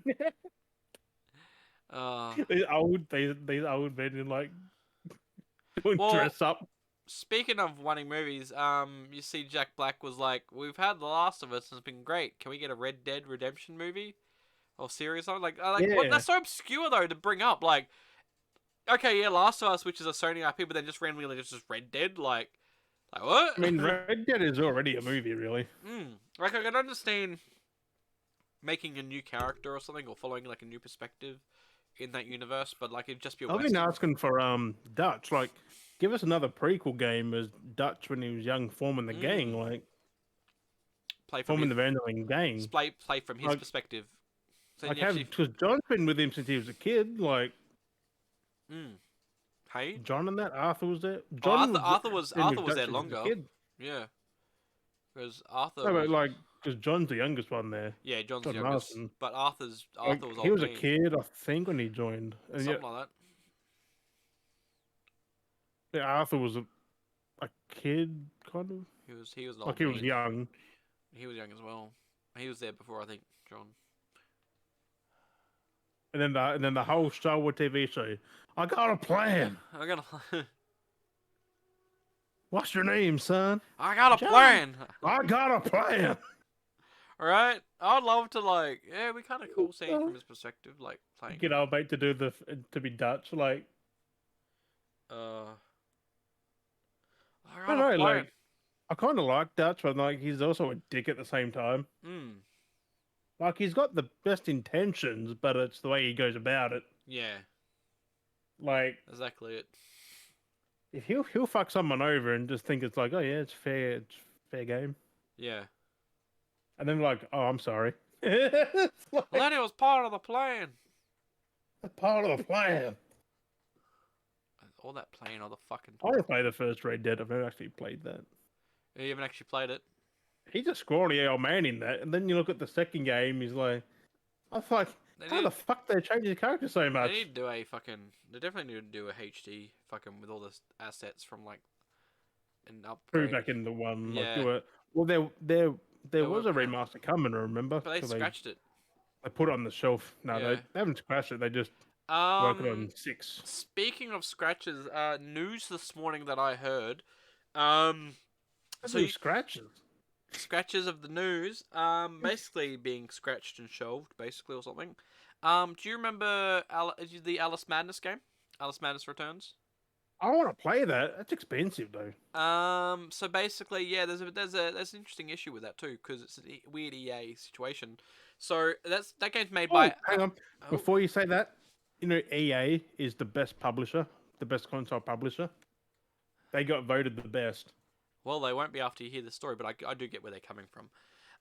Uh, these old men in like doing well, dress up. speaking of wanting movies, you see Jack Black was like, "We've had The Last of Us, and it's been great. Can we get a Red Dead Redemption movie or series on?" Like what? Yeah, That's so obscure though to bring up. Like, okay, yeah, Last of Us, which is a Sony IP, but then just randomly like, it's just Red Dead, like what? I mean, Red Dead is already a movie, really. Like I can understand making a new character or something, or following like a new perspective in that universe, but like it'd just be a I've been western. asking for Dutch, like, give us another prequel game as Dutch when he was young, forming the gang, Mm. like Play from forming his the Vanderling gang. play from his Like, perspective. So then like you actually, have because John's been with him since he was a kid. Like mm, hey, John and that Arthur was there. oh John was been Arthur with was Dutch there since he was a longer. kid. Yeah, because Arthur No, but was like because John's the youngest one there, yeah John's the John youngest, Marston. but Like Arthur was he old was a man, kid, I think, when he joined, and yet something like that. yeah, Arthur was a kid, kind of He was an like old he was man. young. He was young as well. He was there before I think John. And then the whole Star Wars TV show. I got a plan. I got a What's your name, son? I got a John. plan. I got a plan. All right, I'd love to like yeah, we kind of cool seeing from his perspective, like playing. Get our mate to do to be Dutch. Like I I got don't a know. plan. Like I kind of like Dutch, but like he's also a dick at the same time. Hmm. Like he's got the best intentions, but it's the way he goes about it. Yeah, Like exactly it. if he'll fuck someone over and just think it's like, oh yeah, it's fair game, Yeah. and then like, oh, I'm sorry. It's Well, like then it was part of the plan. a part of the plan. All that playing, all the fucking I want talk. to play the first Red Dead. I've never actually played that. You haven't actually played it. He's a scrawny old man in that, and then you look at the second game. He's like, I was like, They how the need, fuck they change his character so they much? need to do a fucking. They definitely need to do a HD fucking with all the assets from like an Threw upgrade. back in the one, like Yeah, do it. Well, there they was were, a remaster coming. Remember? but they So scratched it. they put it on the shelf. No, Yeah. they haven't scratched it. They just working Um. on 6. Speaking of scratches, news this morning that I heard. Um. So So scratches. scratches of the news, basically being scratched and shelved, basically or something. Do you remember the Alice Madness game? Alice Madness Returns. I want to play that. That's expensive though. So basically, yeah, there's an interesting issue with that too, because it's a weird EA situation. So that game's made Oh, by. hang on. Oh, Before you say that, you know EA is the best publisher, the best console publisher. They got voted the best. well, they won't be after you hear the story, but I do get where they're coming from.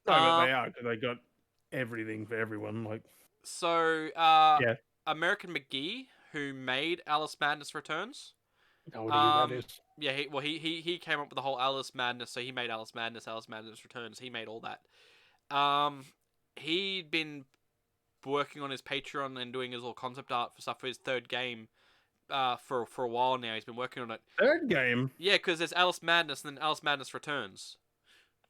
No, but Um, they are because they got everything for everyone. Like, so yeah, American Mcgee, who made Alice Madness Returns. no idea who that is. Yeah, he came up with the whole Alice Madness, so he made Alice Madness, Alice Madness Returns. He made all that. He'd been working on his Patreon and doing his little concept art for stuff for his third game, for a while now. He's been working on it. Third game. Yeah, because there's Alice Madness and then Alice Madness Returns.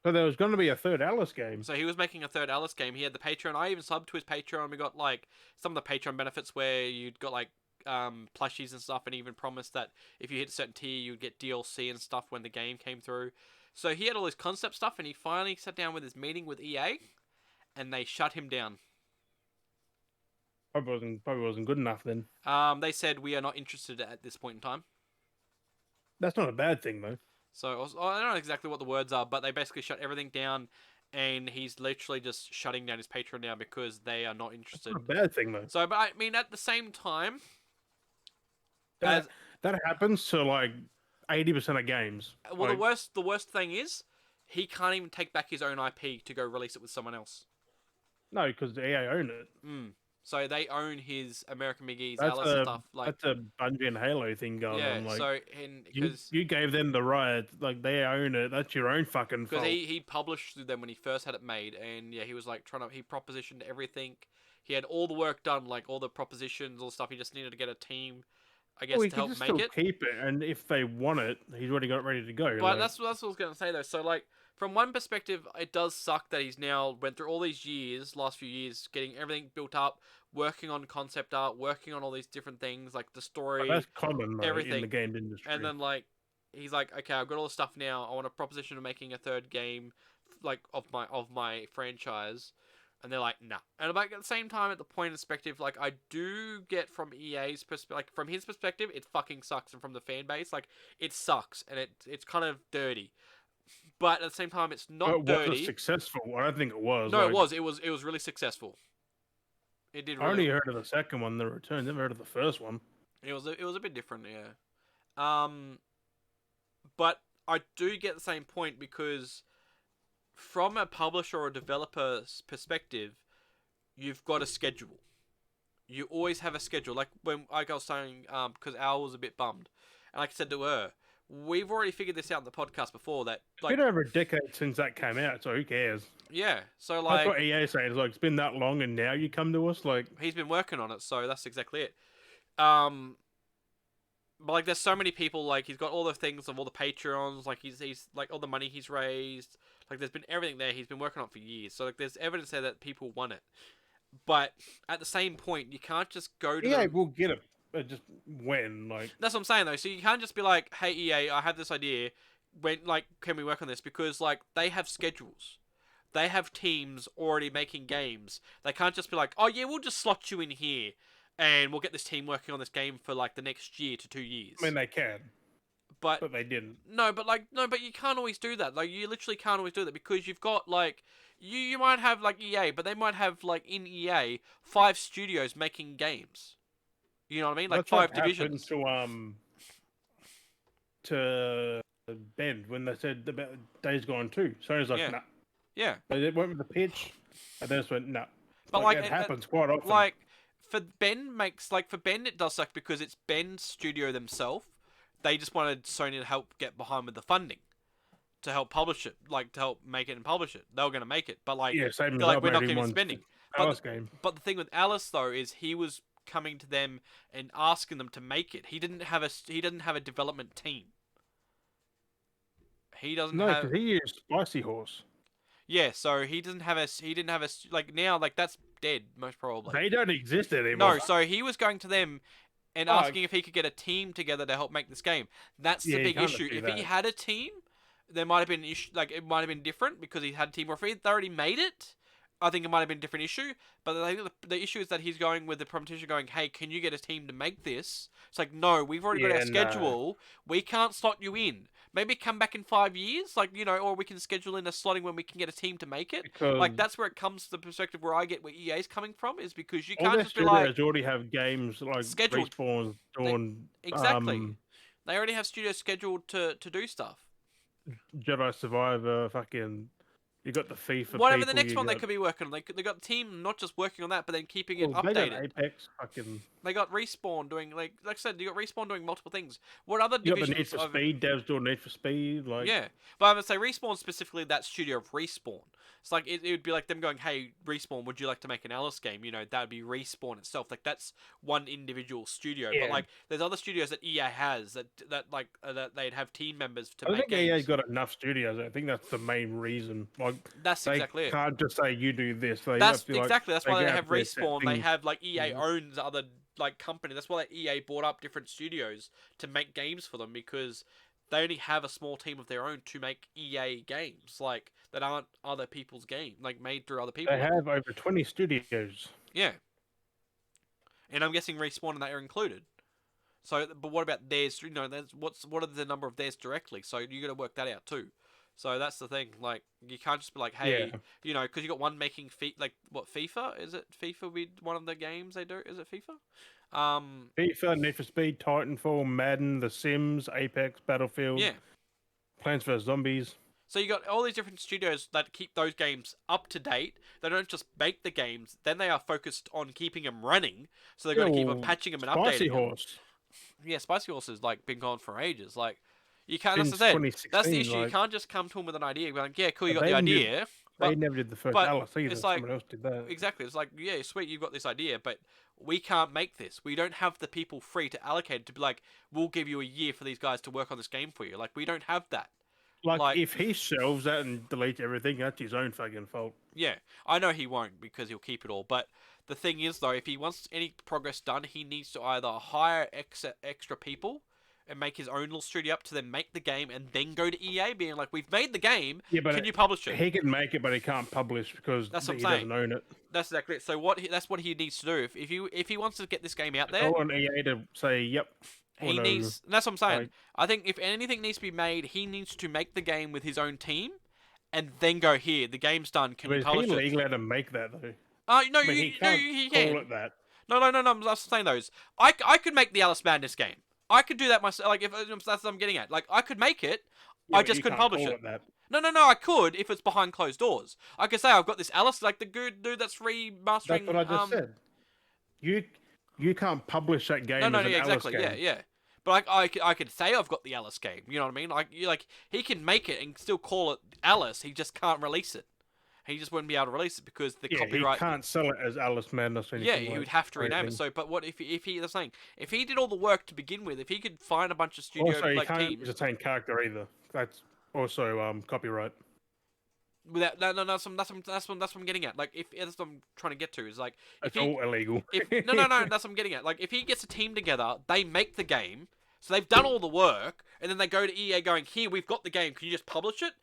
So there was going to be a third Alice game. So he was making a third Alice game. He had the Patreon. I even subbed to his Patreon. We got like some of the Patreon benefits where you'd got like plushies and stuff, and even promised that if you hit a certain tier, you'd get DLC and stuff when the game came through. So he had all his concept stuff, and he finally sat down with his meeting with EA, and they shut him down. Probably wasn't good enough then. They said we are not interested at this point in time. That's not a bad thing though. So I don't know exactly what the words are, but they basically shut everything down, and he's literally just shutting down his Patreon now because they are not interested. Not a bad thing though. So, but I mean, at the same time, That happens to like 80% of games. well, Like, the worst thing is he can't even take back his own IP to go release it with someone else. no, because the EA own it. So they own his American Mcgee's That's Alice and stuff. Like, that's a Bungie and Halo thing going yeah. on. Like, So because you gave them the right, like they own it. That's your own fucking because fault. he published through them when he first had it made, and yeah, he was like he propositioned everything. He had all the work done, like all the propositions, all the stuff. He just needed to get a team, I guess, Well, he to can help just make still it. keep it, and if they want it, he's already got it ready to go. But like, that's what I was gonna say though. So like from one perspective, it does suck that he's now went through all these years, last few years, getting everything built up, working on concept art, working on all these different things, like the But story, that's common though in the everything. games And industry. then like he's like, okay, I've got all the stuff now. I want a proposition of making a third game, like of my franchise. And they're like, nah. And like at the same time, at the point of perspective, like I do get from EA's perspective, like from his perspective, it fucking sucks, and from the fan base, like it sucks, and it's kind of dirty. But at the same time, it's not But was it dirty. successful? I don't think it was. No, it Like, was. It was really successful. It did I really. only heard of the second one, The Return. Never heard of the first one. It was a bit different, yeah. But I do get the same point because from a publisher or developer's perspective, you've got a schedule. You always have a schedule. Like when like I was saying, because Al was a bit bummed, and like I said to her, we've already figured this out in the podcast before that It's like been over a decade since that came out, so who cares? yeah. So That's like what EA saying. It's like it's been that long, and now you come to us like. he's been working on it, so that's exactly it. Um, but like, there's so many people. Like, he's got all the things of all the Patreons. Like, he's like all the money he's raised. Like, there's been everything there. He's been working on it for years. So like, there's evidence there that people want it. But at the same point, you can't just go to EA them. will get it, just when like. That's what I'm saying though. So you can't just be like, "Hey EA, I have this idea. When like, can we work on this?" Because like, they have schedules. They have teams already making games. They can't just be like, "Oh yeah, we'll just slot you in here, and we'll get this team working on this game for like the next year to 2 years." I mean, they can, But but they didn't. no, but you can't always do that. Like, you literally can't always do that because you've got like, you might have like EA, but they might have like in EA 5 studios making games. You know what I mean? Like That's what five happened divisions. to Bend when they said about Days Gone too. So he's like, Yeah, nah. yeah. They went with the pitch, and then just went, nah. But Like like, it happens quite often. like for Ben it does suck because it's Ben's studio themselves. They just wanted Sony to help get behind with the funding to help publish it, like to help make it and publish it. They were gonna make it, but like Yeah, same as they're like, I we're not made him giving on spending. Alice But game. but the thing with Alice though is he was coming to them and asking them to make it. He didn't have a development team. He doesn't No, have because he used Spicy Horse. yeah. So he didn't have a like now like that's dead most probably. They don't exist anymore. No, so he was going to them and Oh, asking if he could get a team together to help make this game. That's the Yeah, you big can't issue. do If he that. had a team, there might have been an issue. Like it might have been different because he had a team. Or if they already made it, I think it might have been a different issue. But I think the issue is that he's going with the competition, going, "Hey, can you get a team to make this?" It's like, no, we've already got our Yeah, no. schedule. We can't slot you in. Maybe come back in 5 years, like or we can schedule in a slotting when we can get a team to make it. Because Like that's where it comes to the perspective where I get where EA's coming from is because you all can't their just be like studios already have games like scheduled. Respawn doing Exactly. They already have studios scheduled to do stuff. Jedi Survivor, fucking. You got the FIFA. Whatever people, the next you one they got, could be working on. They got the team not just working on that, but then keeping it well, they got updated. Apex, fucking. They got Respawn doing like I said, you got Respawn doing multiple things. What other You got the divisions Need for of Speed devs doing Need for Speed, like. yeah, but I'm gonna say Respawn specifically that studio of Respawn. It's like it would be like them going, "Hey, Respawn, would you like to make an Alice game?" That would be Respawn itself. Like that's one individual studio. But Yeah. like there's other studios that EA has that that they'd have team members to I make think games. EA's got enough studios. I think that's the main reason. Like That's they exactly it. can't just say you do this. They That's have to, like, exactly. That's why they figure have out their set Respawn. They things. have like EA Mhm. owns other like company. That's why EA bought up different studios to make games for them because they only have a small team of their own to make EA games like that aren't other people's game like made through other people. They have over 20 studios. Yeah, and I'm guessing Respawn and that are included. So, but what about theirs? There's what are the number of theirs directly? So you got to work that out too. So that's the thing. Like you can't just be like, hey, Yeah. because you got one making like what FIFA is it? FIFA will be one of the games they do. Is it FIFA? FIFA, Need for Speed, Titanfall, Madden, The Sims, Apex, Battlefield, Yeah. Plants vs Zombies. So you got all these different studios that keep those games up to date. They don't just make the games; then they are focused on keeping them running. So they've got to keep on patching them and updating Spicy them. Horse. Yeah, Spicy Horse has like been gone for ages. Like you can't. Since That's the 2016, That's the issue. You like, can't just come to them with an idea. Be like, yeah, cool, you got They the didn't do- idea. They But never did the first but Alice either. it's like- Someone else did that. exactly, it's like, yeah, sweet, you've got this idea, but we can't make this. We don't have the people free to allocate it to be like, we'll give you a year for these guys to work on this game for you. Like we don't have that. Like, Like, if he shelves that and deletes everything, that's his own fucking fault. yeah, I know he won't because he'll keep it all. But the thing is, though, if he wants any progress done, he needs to either hire extra people and make his own little studio up to then make the game and then go to EA being like, we've made the game, Yeah, but can you publish it? he can make it, but he can't publish because That's what I'm he saying. doesn't own it. That's exactly it. So that's what he needs to do. If he wants to get this game out I there, want EA to say yep or he no. needs. That's what I'm saying. Like, I think if anything needs to be made, he needs to make the game with his own team, and then go here. The game's done. Can but you is he publish it? legally allowed to make that though? No, I mean, he can't he call can. it that. No. I'm just saying those. I could make the Alice Madness game. I could do that myself. Like if that's what I'm getting at. Like I could make it. Yeah, I but just you couldn't can't publish call it. that. No. I could if it's behind closed doors. I could say I've got this Alice, like the good dude that's remastering. That's what I just said. You can't publish that game as an Yeah, Alice exactly. game. Yeah. But I could say I've got the Alice game. You know what I mean? Like he can make it and still call it Alice. He just can't release it. He just wouldn't be able to release it because the Yeah, copyright. he can't sell it as Alice Madness or Yeah, anything. he would like have to rename it. anything. So, but what if he? That's saying if he did all the work to begin with, if he could find a bunch of studio Also, you like can't teams. retain character either. That's also copyright. Without, no, that's what I'm getting at. Like, if that's what I'm trying to get to is like, if It's he, all illegal. no, that's what I'm getting at. Like, if he gets a team together, they make the game, so they've done all the work, and then they go to EA going, here, we've got the game, can you just publish it?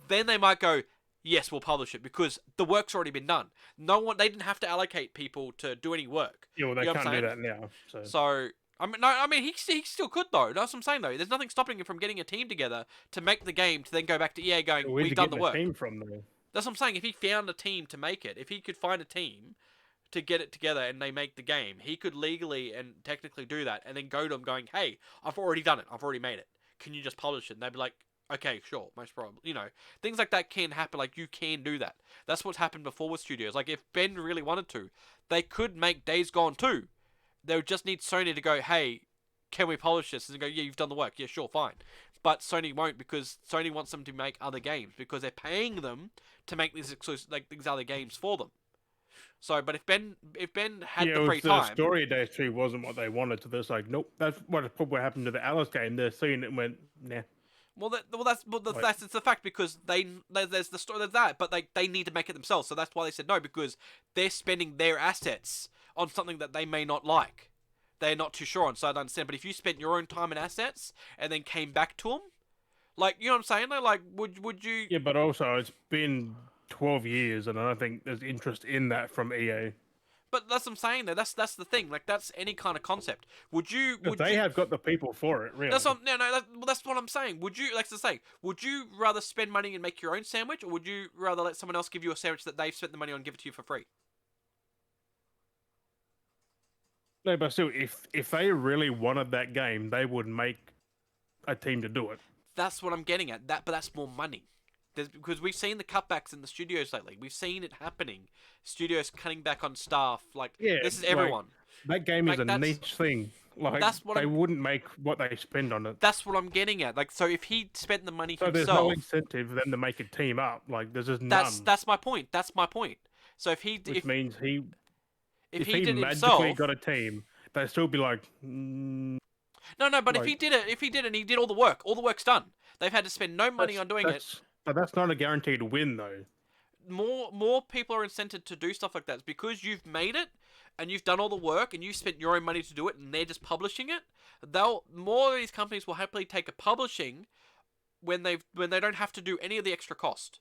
Then they might go, yes, we'll publish it because the work's already been done. They didn't have to allocate people to do any work. Yeah, well, they You know what can't I'm do saying? that now. So So. I mean, he still could though. That's what I'm saying though. There's nothing stopping him from getting a team together to make the game to then go back to EA going, where's we've he done the getting work. a team from though? That's what I'm saying. If he found a team to make it, if he could find a team to get it together and they make the game, he could legally and technically do that and then go to them going, hey, I've already done it. I've already made it. Can you just publish it? And they'd be like, okay, sure, most probably. You know, things like that can happen. Like, you can do that. That's what's happened before with studios. Like, if Ben really wanted to, they could make Days Gone 2. They would just need Sony to go, hey, can we publish this? And go, yeah, you've done the work. Yeah, sure, fine. But Sony won't because Sony wants them to make other games because they're paying them to make these exclusive, like these other games for them. So, but if Ben had the free the time, story of Days 3 wasn't what they wanted, so they're like, nope. That's what probably happened to the Alice game. They're seeing it and went, nah. that's it's the fact because there's the story there's that, but they need to make it themselves. So that's why they said no because they're spending their assets on something that they may not like. They're not too sure on, so I don't understand. But if you spent your own time and assets and then came back to them, like, you know what I'm saying? Like, would you? Yeah, but also it's been 12 years, and I don't think there's interest in that from EA. But that's what I'm saying though. That's the thing. Like, that's any kind of concept. Would you? They have got the people for it, really. That's what, that's what I'm saying. Would you, like to say, would you rather spend money and make your own sandwich, or would you rather let someone else give you a sandwich that they've spent the money on and give it to you for free? No, but still, if they really wanted that game, they would make a team to do it. That's what I'm getting at. But that's more money. Because we've seen the cutbacks in the studios lately. We've seen it happening. Studios cutting back on staff. Like, Yeah, this is everyone. That game is Like, a niche thing. Like, that's what they wouldn't make what they spend on it. That's what I'm getting at. Like, so if he spent the money So himself, there's no incentive for them to make a team up. Like, there's just none. that's my point. That's my point. So if he Which means if he did it magically himself, got a team, they'd still be like, no. But like- if he did it and he did all the work's done. They've had to spend no money on doing it. But that's not a guaranteed win, though. More people are incented to do stuff like that. It's because you've made it and you've done all the work and you've spent your own money to do it and they're just publishing it. More of these companies will happily take a publishing when they don't have to do any of the extra cost.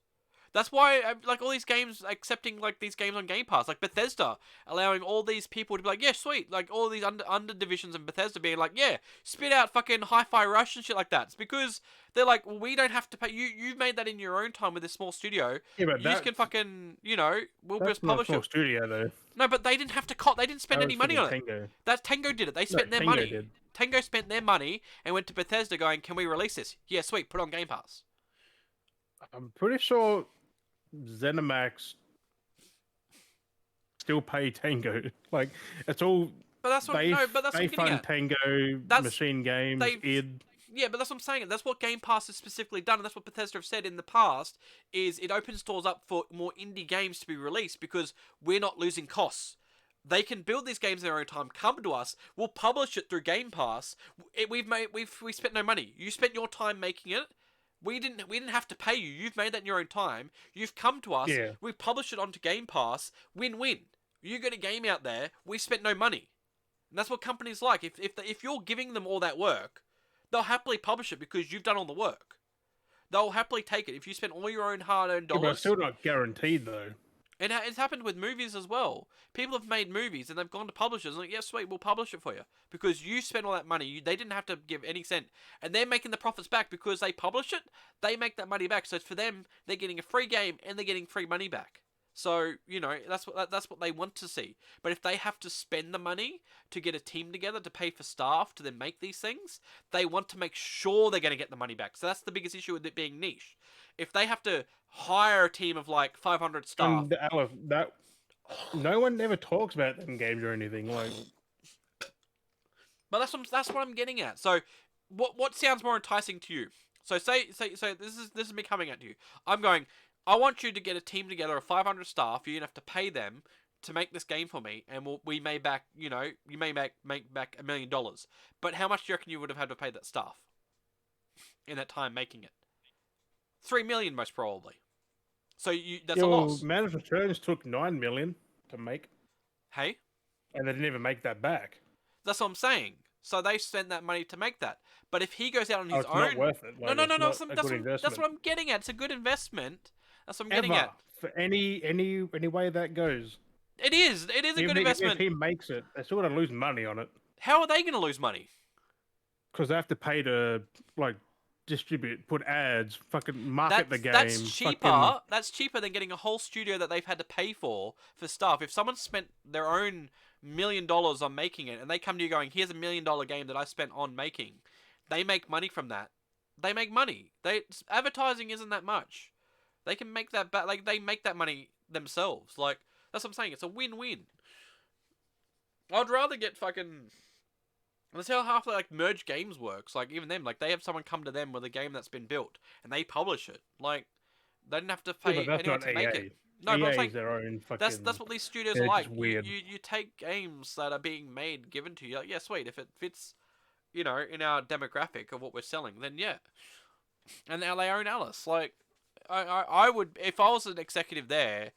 That's why, like, all these games accepting, like, these games on Game Pass, like Bethesda, allowing all these people to be like, yeah, sweet, like, all these under divisions in Bethesda being like, yeah, spit out fucking Hi-Fi Rush and shit like that. It's because they're like, well, we don't have to pay, you've made that in your own time with this small studio. Yeah, but you just can fucking, we'll just publish not a small it. studio, though. No, but they didn't have to, they didn't spend any money on it. Tango did it. They spent their Tango money. did. Tango spent their money and went to Bethesda going, can we release this? Yeah, sweet, put it on Game Pass. I'm pretty sure ZeniMax still pay Tango. Like, it's all. But that's what they I'm getting fund at. Tango, Machine Games, id. Yeah, but that's what I'm saying. That's what Game Pass has specifically done, and that's what Bethesda have said in the past, is it opens doors up for more indie games to be released because we're not losing costs. They can build these games in their own time, come to us, we'll publish it through Game Pass. We spent no money. You spent your time making it. We didn't have to pay you. You've made that in your own time. You've come to us. Yeah. We published it onto Game Pass. Win-win. You get a game out there. We spent no money. And that's what companies like. If you're giving them all that work, they'll happily publish it because you've done all the work. They'll happily take it if you spend all your own hard-earned Yeah, but dollars. it's still not guaranteed though. It's happened with movies as well. People have made movies and they've gone to publishers and like, yeah, sweet, we'll publish it for you because you spent all that money. They didn't have to give any cent, and they're making the profits back because they publish it. They make that money back. So for them, they're getting a free game and they're getting free money back. So that's what they want to see. But if they have to spend the money to get a team together to pay for staff to then make these things, they want to make sure they're going to get the money back. So that's the biggest issue with it being niche. If they have to hire a team of like 500 staff, And Aleph, that no one ever talks about them games or anything. Like, but that's what I'm getting at. So what sounds more enticing to you? So say this is me coming at you. I'm going, I want you to get a team together of 500 staff. You're gonna have to pay them to make this game for me, and we may back, you may make back $1 million. But how much do you reckon you would have had to pay that staff in that time making it? 3 million most probably. So that's a loss. Managed Returns took 9 million to make, Hey, and they didn't even make that back. that's what I'm saying. So they spent that money to make that. But if he goes out on his It's own, not worth it. Like, no. it's not That's, a that's, good that's what investment. I'm getting at. It's a good investment. That's what I'm getting Ever, at. for any way that goes. It is a good Even investment. if he makes it, they're still going to lose money on it How are they going to lose money? because they have to pay to like distribute, put ads, fucking market the game. That's cheaper. fucking- That's cheaper than getting a whole studio that they've had to pay for staff. If someone spent their own $1 million on making it, and they come to you going, "Here's a $1 million game that I spent on making," they make money from that. They make money. Advertising isn't that much. They can make that back. Like they make that money themselves. Like that's what I'm saying. It's a win-win. I'd rather get fucking. That's how half like merge games works. Like even them, like they have someone come to them with a game that's been built and they publish it. Like they didn't have to Yeah, pay but that's anyone not to make EA. it. No, but I'm EA saying is their own fucking. that's what these studios they're are like. just weird. You take games that are being made, given to you. Like, yeah, sweet. If it fits, in our demographic of what we're selling, then yeah. And now they own Alice. Like, I would, if I was an executive there,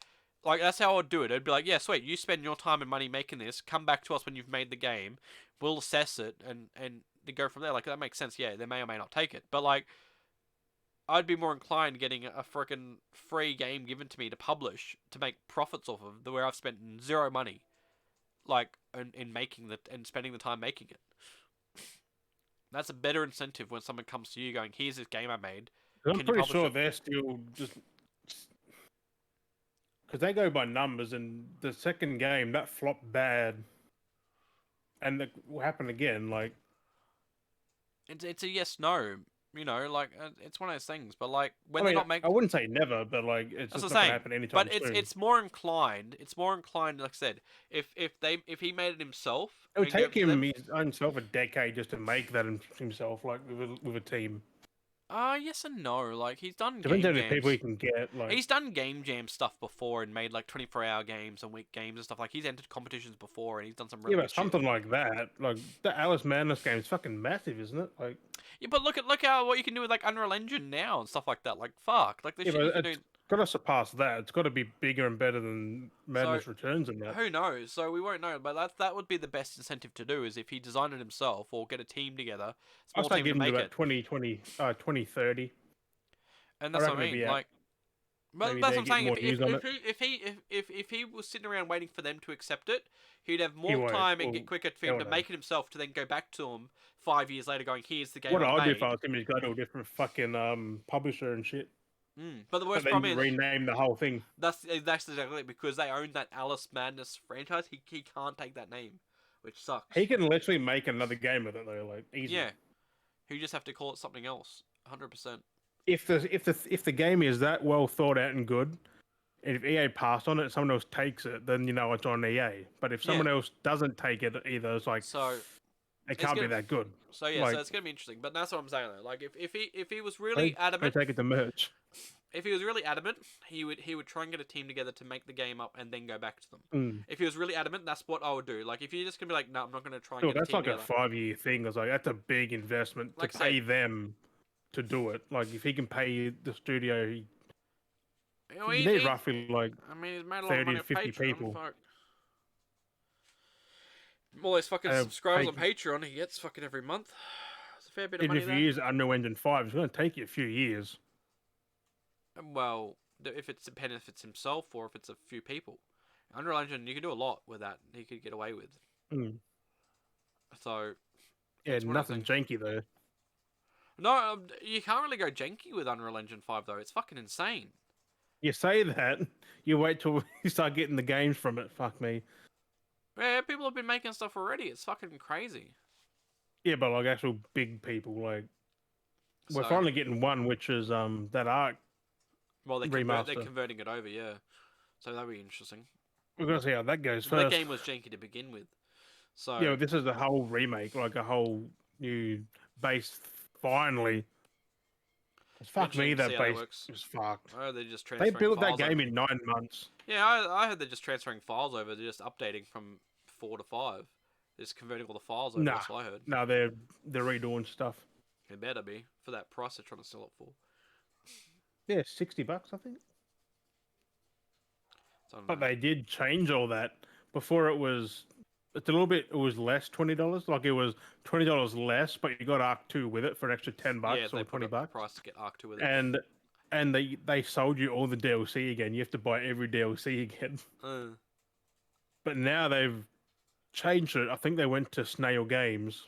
like that's how I'd do it. I'd be like, yeah, sweet. You spend your time and money making this. Come back to us when you've made the game. We'll assess it and to go from there. Like that makes sense. Yeah, they may or may not take it, but like, I'd be more inclined getting a freaking free game given to me to publish to make profits off of, where I've spent zero money, like in making and spending the time making it. That's a better incentive when someone comes to you going, "Here's this game I made." I'm Can you pretty publish sure it? they're still just because they go by numbers, and the second game that flopped bad, and it will happen again. Like, It's a yes no. Like it's one of those things. But like when I they're mean, not making, I wouldn't say never, but like it's that's just what not I'm gonna saying. happen anytime But soon. it's more inclined. It's more inclined. Like I said, if he made it himself, It would and gave take it to them- his own self a decade just to make that himself, like with a team. Yes and no. Like he's done Depends game on the people he jams. can get. Like, He's done game jam stuff before and made like 24-hour games and week games and stuff. Like he's entered competitions before and he's done some really yeah, good but something like that, like the Alice Madness game is fucking massive, isn't it? Like, shit. Yeah, but look how what you can do with like Unreal Engine now and stuff like that. Like fuck, like the yeah, shit you but can it's got to surpass that. It's got to be bigger and better than Madness Returns and do. that. Who knows? So we won't know. But that would be the best incentive to do is if he designed it himself or get a team together, I'll small say team to give him make about it. 2030. And that's what I reckon it'd mean. be out. Like, but Maybe that's they what I'm get saying. more views on If he was sitting around waiting for them to accept it, he'd have more won't. time and Well, get quicker for hell him to no. make it himself to then go back to them 5 years later, going, "Here's the game What I I'd do made." if I was him is go to a different fucking publisher and shit, But the but worst then problem is rename the whole thing. that's exactly it, because they own that Alice Madness franchise. He can't take that name, which sucks. He can literally make another game with it though, like easy. Yeah, you just have to call it something else. 100%. If the game is that well thought out and good, and if EA passed on it, someone else takes it, then you know it's on EA. But if someone else doesn't take it either, it's like So it can't be gonna- that good. so yeah, Like, so it's gonna be interesting. But that's what I'm saying though. Like if he was really they adamant. take it to merch. If he was really adamant, he would try and get a team together to make the game up and then go back to them. Mm. If he was really adamant, that's what I would do. Like if you're just gonna be like, no, I'm not gonna try and Sure, get a that's team like together. a 5-year thing. It's like that's a big investment Like to I said- pay them to do it. Like if he can pay the studio, You know, you need roughly like I mean, he's made a lot of 30 money to off 50 Patreon. people. Fuck. All those fucking subscribers on Take, Patreon he gets fucking every month. It's a fair bit of even money if you there. use Unreal Engine 5, it's going to take you a few years. Well, if it's dependent if it's himself or if it's a few people. Unreal Engine, you can do a lot with that. He could get away with. Mm. So, Yeah, it's one of the nothing things. janky though. No, you can't really go janky with Unreal Engine 5 though. It's fucking insane. You say that, you wait till you start getting the games from it. Fuck me. Yeah, people have been making stuff already. It's fucking crazy. Yeah, but like actual big people, like we're So, finally getting one, which is that Ark well, they're remaster. converting it over, yeah. So that'll be interesting. We're gonna see how that goes But that first. game was janky to begin with. Yeah, So, this is a whole remake, like a whole new base. Finally, 'cause fuck eventually me, you can see that how that base works. is fucked. Oh, they're just They transferring built that files game over. in 9 months. Yeah, I heard they're just transferring files over. They're just updating from 4 to 5. They're just converting all the files over. Nah, That's what I heard. no, they're redoing stuff. It better be for that price they're trying to sell it for. Yeah, $60, I think. So I don't But know. they did change all that. Before it was, it's a little bit. It was less $20. Like it was $20 less, but you got Arc 2 with it for an extra $10 Yeah, or they put $20. up the price to get Arc 2 with it. And they sold you all the DLC again. You have to buy every DLC again. Uh, But now they've changed it. I think they went to Snail Games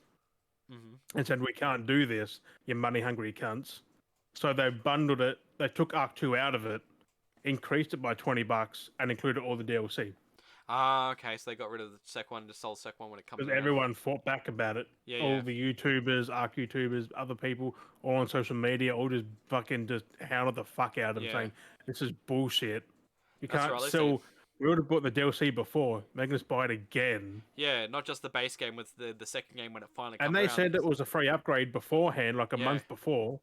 mhm. and said we can't do this, you money hungry cunts. So they bundled it. They took Arc 2 out of it, increased it by $20, and included all the DLC. Ah, okay. So they got rid of the sec one to sell the sec one when it comes Because around. everyone fought back about it. Yeah, All yeah. the YouTubers, Arc YouTubers, other people, all on social media, all just fucking just hounded the fuck out of them, Yeah. saying this is bullshit. You That's can't right, at least sell. We would have bought the DLC before, making us buy it again. Yeah, not just the base game with the second game when it finally And comes they around. said it was a free upgrade beforehand, like a Yeah. month before,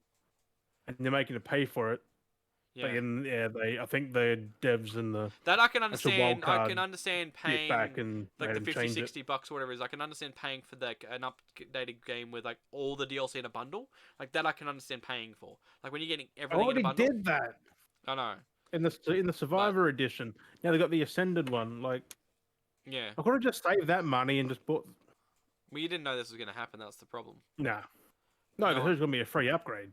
and they're making it pay for it. Yeah. But I think the devs and the That I can actual understand. I wildcard can understand bit paying back and like made the them 50, change 60 bucks or whatever it is. I can understand paying for like an updated game with like all the DLC in a bundle. Like that I can understand paying for. Like when you're getting I everything in a already bundle. did that I know. in the Survivor edition. Now they got the Ascended one. Like Yeah. I could have just saved that money and just bought. Well, you didn't know this was gonna happen. That's the problem. Nah, no, No. there's gonna be a free upgrade.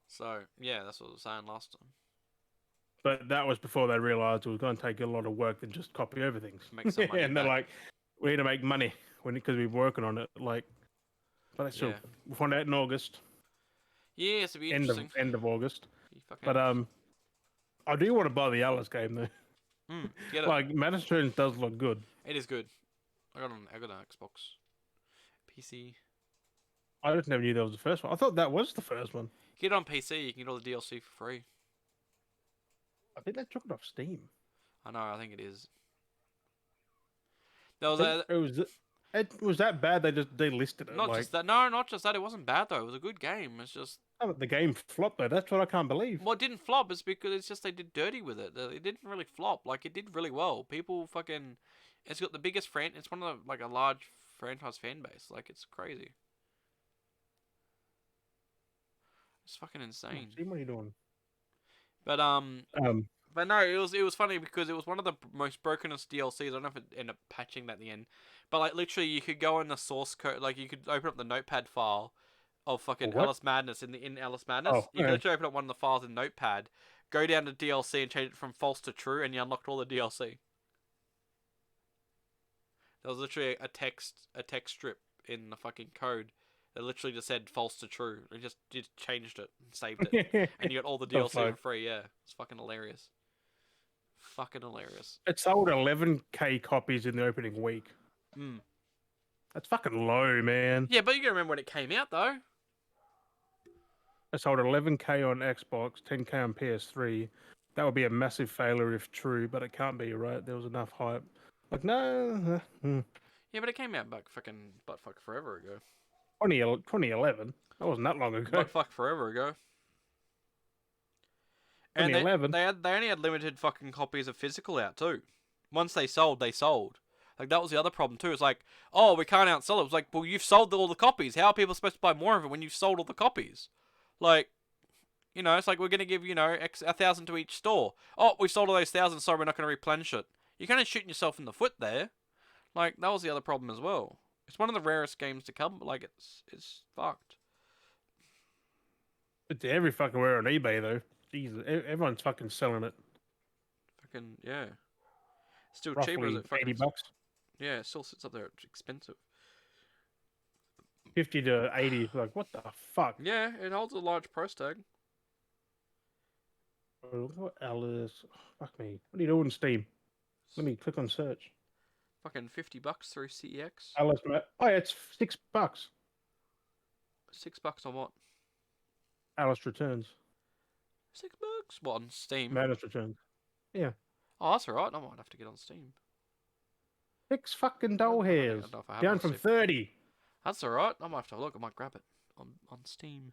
So yeah, that's what I was saying last time. But that was before they realised it was going to take a lot of work than just copy over things. Make some money and they're back. like, we need to make money because we're working on it. Like, but it's still Yeah. we'll find out in August, Yeah, it's to be end interesting. of August. You fucking- But I do want to buy the Alice game though. get it. Like Madness Returns does look good. It is good. I got an Xbox, PC. I just never knew that was the first one. I thought that was the first one. Get it on PC. You can get all the DLC for free. I think they took it off Steam. I know. I think it is. There was It was that bad. They just delisted it. not like, just that. No, not just that. It wasn't bad though. It was a good game. It's just the game flopped though. That's what I can't believe. well, it didn't flop. It's because it's just they did dirty with it. It didn't really flop. Like it did really well. People fucking. It's got the biggest It's one of the like a large franchise fan base. Like it's crazy. It's fucking insane. See what are you doing? But But no, it was funny because it was one of the most brokenest DLCs. I don't know if it ended up patching that at the end, but like literally, you could go in the source code, like you could open up the Notepad file of fucking What? Alice Madness in Alice Madness. Oh, You could yeah. literally open up one of the files in Notepad, go down to DLC and change it from false to true, and you unlocked all the DLC. There was literally a text strip in the fucking code that literally just said false to true. It just changed it and saved it, and you got all the DLC for fuck? free. Yeah, it's fucking hilarious. Fucking hilarious. It sold 11K copies in the opening week. Mm. That's fucking low, man. Yeah, but you gotta remember when it came out though. It sold 11K on Xbox, 10K on PS3. That would be a massive failure if true, but it can't be, right? There was enough hype. Like, no. Yeah, but it came out fucking buttfuck forever ago. 2011. That wasn't that long ago. Buttfuck forever ago. And 2011. they only had limited fucking copies of physical out too. Once they sold, they sold. Like that was the other problem too. It's like, oh, we can't outsell it. It was like, well, you've sold all the copies. How are people supposed to buy more of it when you've sold all the copies? Like, it's like we're gonna give X 1,000 to each store. Oh, we sold all those 1,000. Sorry, we're not gonna replenish it. You're kind of shooting yourself in the foot there. Like that was the other problem as well. It's one of the rarest games to come, but like it's fucked. It's every fucking where on eBay though. Jesus, everyone's fucking selling it. Fucking yeah. Still cheaper as Roughly it fucking 80 bucks, yeah. It still sits up there. It's expensive. 50 to 80. Like what the fuck? Yeah, it holds a large price tag. What Alice? Fuck me. What are you doing, Steam? Let me click on search. Fucking $50 through CEX. Alice, oh yeah, it's $6. $6 on what? Alice Returns. $6? What on Steam? Alice Returns. Yeah. Oh, that's alright. I might have to get on Steam. 6 fucking I doll don't hairs. know if I have Down one, from Steve. 30. That's alright. I might have to have a look. I might grab it on Steam.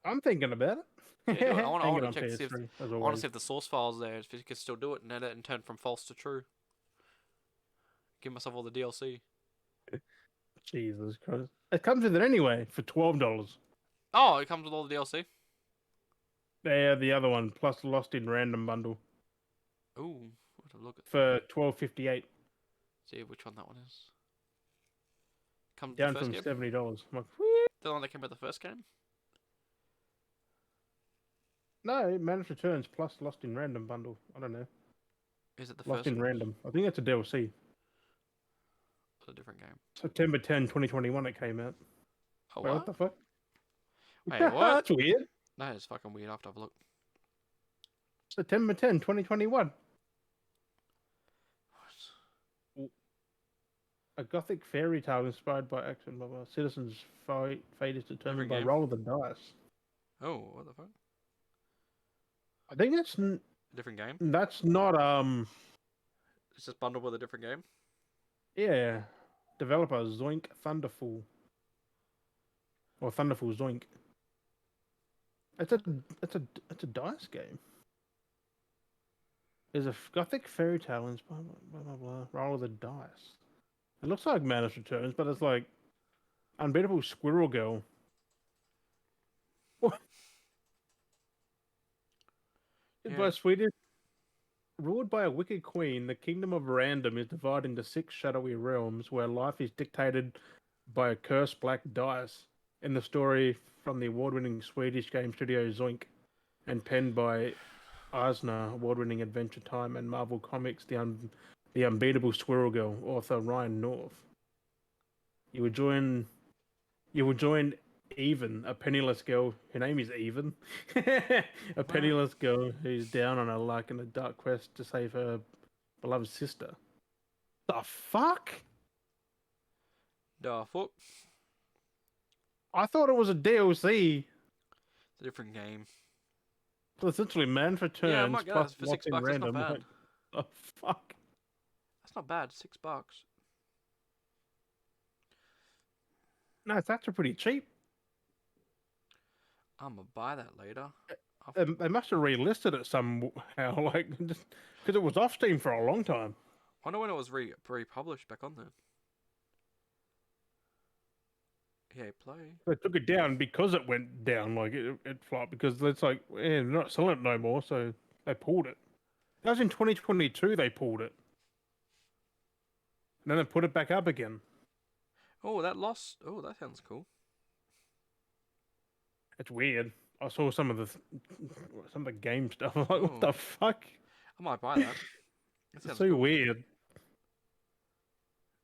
I'm thinking about it. Yeah, do it. I want Hanging to on check to see if PS3, as I want to always. see if the source file's there. If you can still do it and edit and turn from false to true. Give myself all the DLC. Jesus Christ. It comes with it anyway for $12. Oh, it comes with all the DLC. Yeah, the other one, plus Lost in Random bundle Ooh, what a look at. for $12.58. See which one that one is. Comes with Down the first from game. $70. I'm like, The one that came with the first game. no, Managed Returns plus Lost in Random bundle. I don't know. Is it the Lost first in one? Random. I think that's a DLC. It's a different game. September 10, 2021 it came out. Oh, Wait, what? what the fuck? Wait, what? That's weird. That is fucking weird. I have to have a look. September 10, 2021. A gothic fairy tale inspired by action. Blah, blah. Citizens' fate is determined by game. roll of the dice. Oh, what the fuck? I think Different game? that's not It's just bundled with a different game? yeah. Developer Zoink Thunderful. Or Thunderful Zoink. It's a dice game. There's a gothic fairy tale inspired by blah blah blah. Roll of the dice. It looks like Manus Returns, but it's like Unbeatable Squirrel Girl. What? Yeah. By Swedish. Ruled by a wicked queen, the kingdom of random is divided into 6 shadowy realms where life is dictated by a cursed black dice. In the story from the award-winning Swedish game studio Zoink, and penned by Eisner, award-winning Adventure Time and Marvel Comics, the Unbeatable Squirrel Girl, author Ryan North. You would join Even, a penniless girl. Her name is Even. A penniless girl who's down on her luck in a dark quest to save her beloved sister. The fuck? The fuck? I thought it was a DLC. It's a different game. So essentially, Man for Turns Yeah, I might get plus that for what's $6. in That's random. not bad. The fuck? That's not bad. $6. No, it's actually pretty cheap. I'm gonna buy that later. They must have relisted it somehow, like, because it was off Steam for a long time. I wonder when it was republished back on there. Yeah, play. They took it down because it went down, like it flopped, because it's like, yeah, they're not selling it no more, so they pulled it. That was in 2022 they pulled it. And then they put it back up again. Oh, that lost. Oh, that sounds cool. It's weird. I saw some of the game stuff. I'm like, what the fuck? I might buy that. That sounds So cool. weird.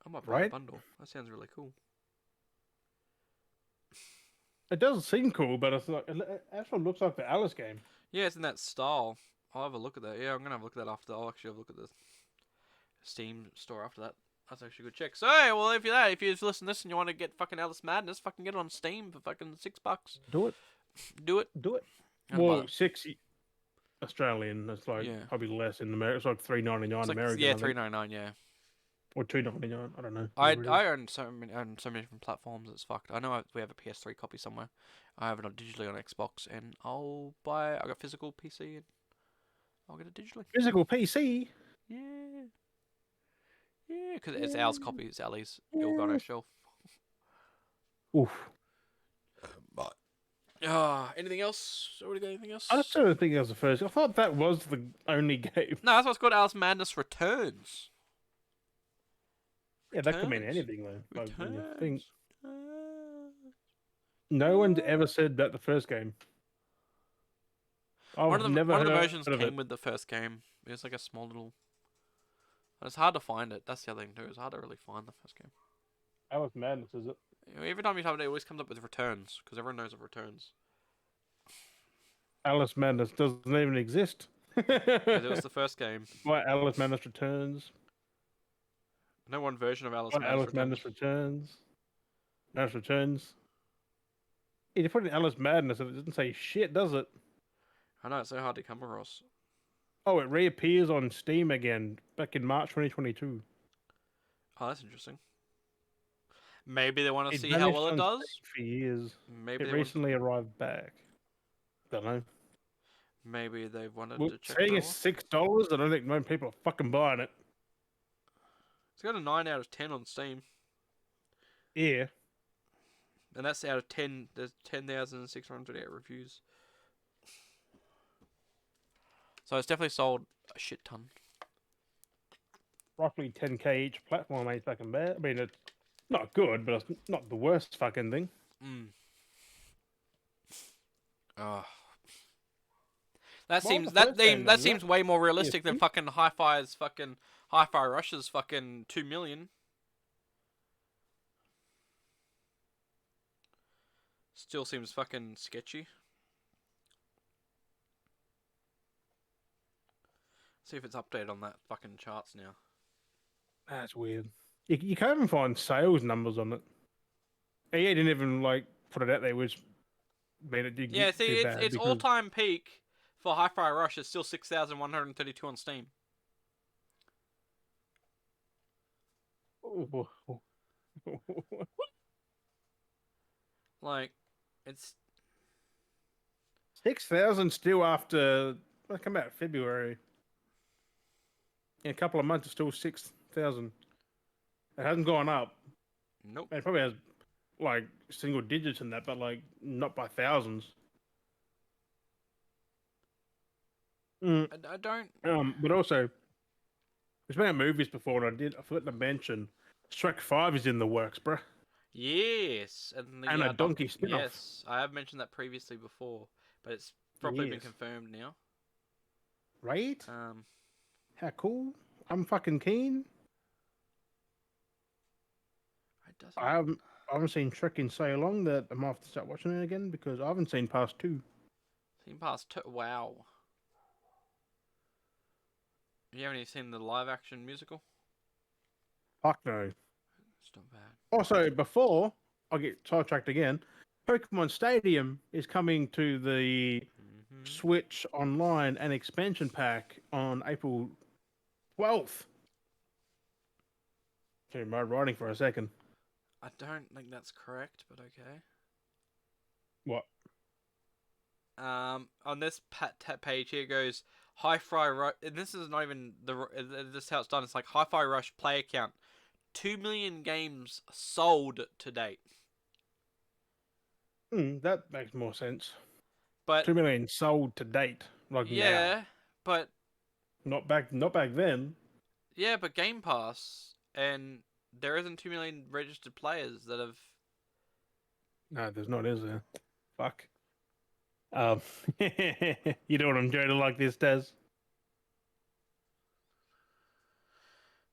I might buy a Right? bundle. That sounds really cool. It does seem cool, but it's like, it actually looks like the Alice game. Yeah, it's in that style. I'll have a look at that. Yeah, I'm gonna have a look at that after. I'll actually have a look at the Steam store after that. That's actually a good check. So, hey, well, if you listen to this and you want to get fucking Alice Madness, fucking get it on Steam for fucking $6. Do it. Do it. Do it. And buy Well, it. 6 Australian. That's like Yeah. probably less in America. It's like $3.99 It's like, American. yeah, I think. $3.99. Yeah. Or $2.99. I don't know. I whatever it is. I own so many different platforms. It's fucked. I know we have a PS3 copy somewhere. I have it on digitally on Xbox, and I'll buy. I got physical PC, and I'll get it digitally. Physical PC. Yeah. Yeah, because it's Al's copy. It's Ali's. It'll go on her shelf. Oof. But Anything else? Already got anything I else? still don't think it was the first. I thought that was the only game. No, that's what's called Alice Madness Returns. Yeah, that could mean Returns. anything though. Like when you think, Returns. no one's ever said that the first game. I've never One of the heard versions of it. came with the first game. It was like a small little. It's hard to find it. That's the other thing too. It's hard to really find the first game. Alice Madness, is it? Every time you type it, it always comes up with returns because everyone knows of returns. Alice Madness doesn't even exist. Because it was the first game. Why Alice Madness Returns? No one version of Alice Why Madness Alice Returns. Madness Returns? Madness Returns. Yeah, you put in Alice Madness and it doesn't say shit, does it? I know it's so hard to come across. Oh, it reappears on Steam again back in March 2022. Oh, that's interesting. Maybe they want to It see how vanished well it on does. Steam for years. Maybe It they want. recently arrived back. Don't know. Maybe they wanted Well, to check saying how it's well. $6, I don't think many people are fucking buying it. It's got a 9 out of 10 on Steam, Yeah. and that's out of 10. There's 10,608 reviews, so it's definitely sold a shit ton. Roughly 10k each platform ain't fucking bad. I mean, it's not good, but it's not the worst fucking thing. Mm. Oh. That What was seems the first game then? that Was that seems way more realistic than PSP? fucking Hi-Fi Rush's fucking 2 million. Still seems fucking sketchy. See if it's updated on that fucking charts now. That's weird. You can't even find sales numbers on it. EA didn't even like put it out there, which made it didn't Yeah, get too see, bad it's all because time peak for Hi-Fi Rush is still 6,132 on Steam. Like, it's 6,000 still after that come out February. In a couple of months, it's still 6,000. It hasn't gone up. nope. It probably has like single digits in that, but like not by thousands. Mm. I don't. But also, we've been at movies before, and I forgot to mention Shrek 5 is in the works, bruh. Yes, and the And a donkey. donkey spin-off. Yes, I have mentioned that previously before, but it's probably been Yes. confirmed now. Right? Um, How cool. I'm fucking keen. it doesn't. I haven't seen Shrek in so long that I might have to start watching it again because I haven't seen past two. Seen past two. Wow. You haven't even seen the live action musical? Fuck no. It's not bad. Also, before I get sidetracked again, Pokemon Stadium is coming to the Switch Online and expansion pack on April 12th. Sorry, my writing for a second. I don't think that's correct, but okay. What? On this page here goes Hi-Fi Rush, and this is not even this is how it's done. It's like Hi-Fi Rush player count, 2 million games sold to date. That makes more sense. But 2 million sold to date, like now. yeah, but Not back then. yeah, but Game Pass, and there isn't 2 million registered players that have. No, there's not, is there? Fuck. You know what I'm doing like this, Des?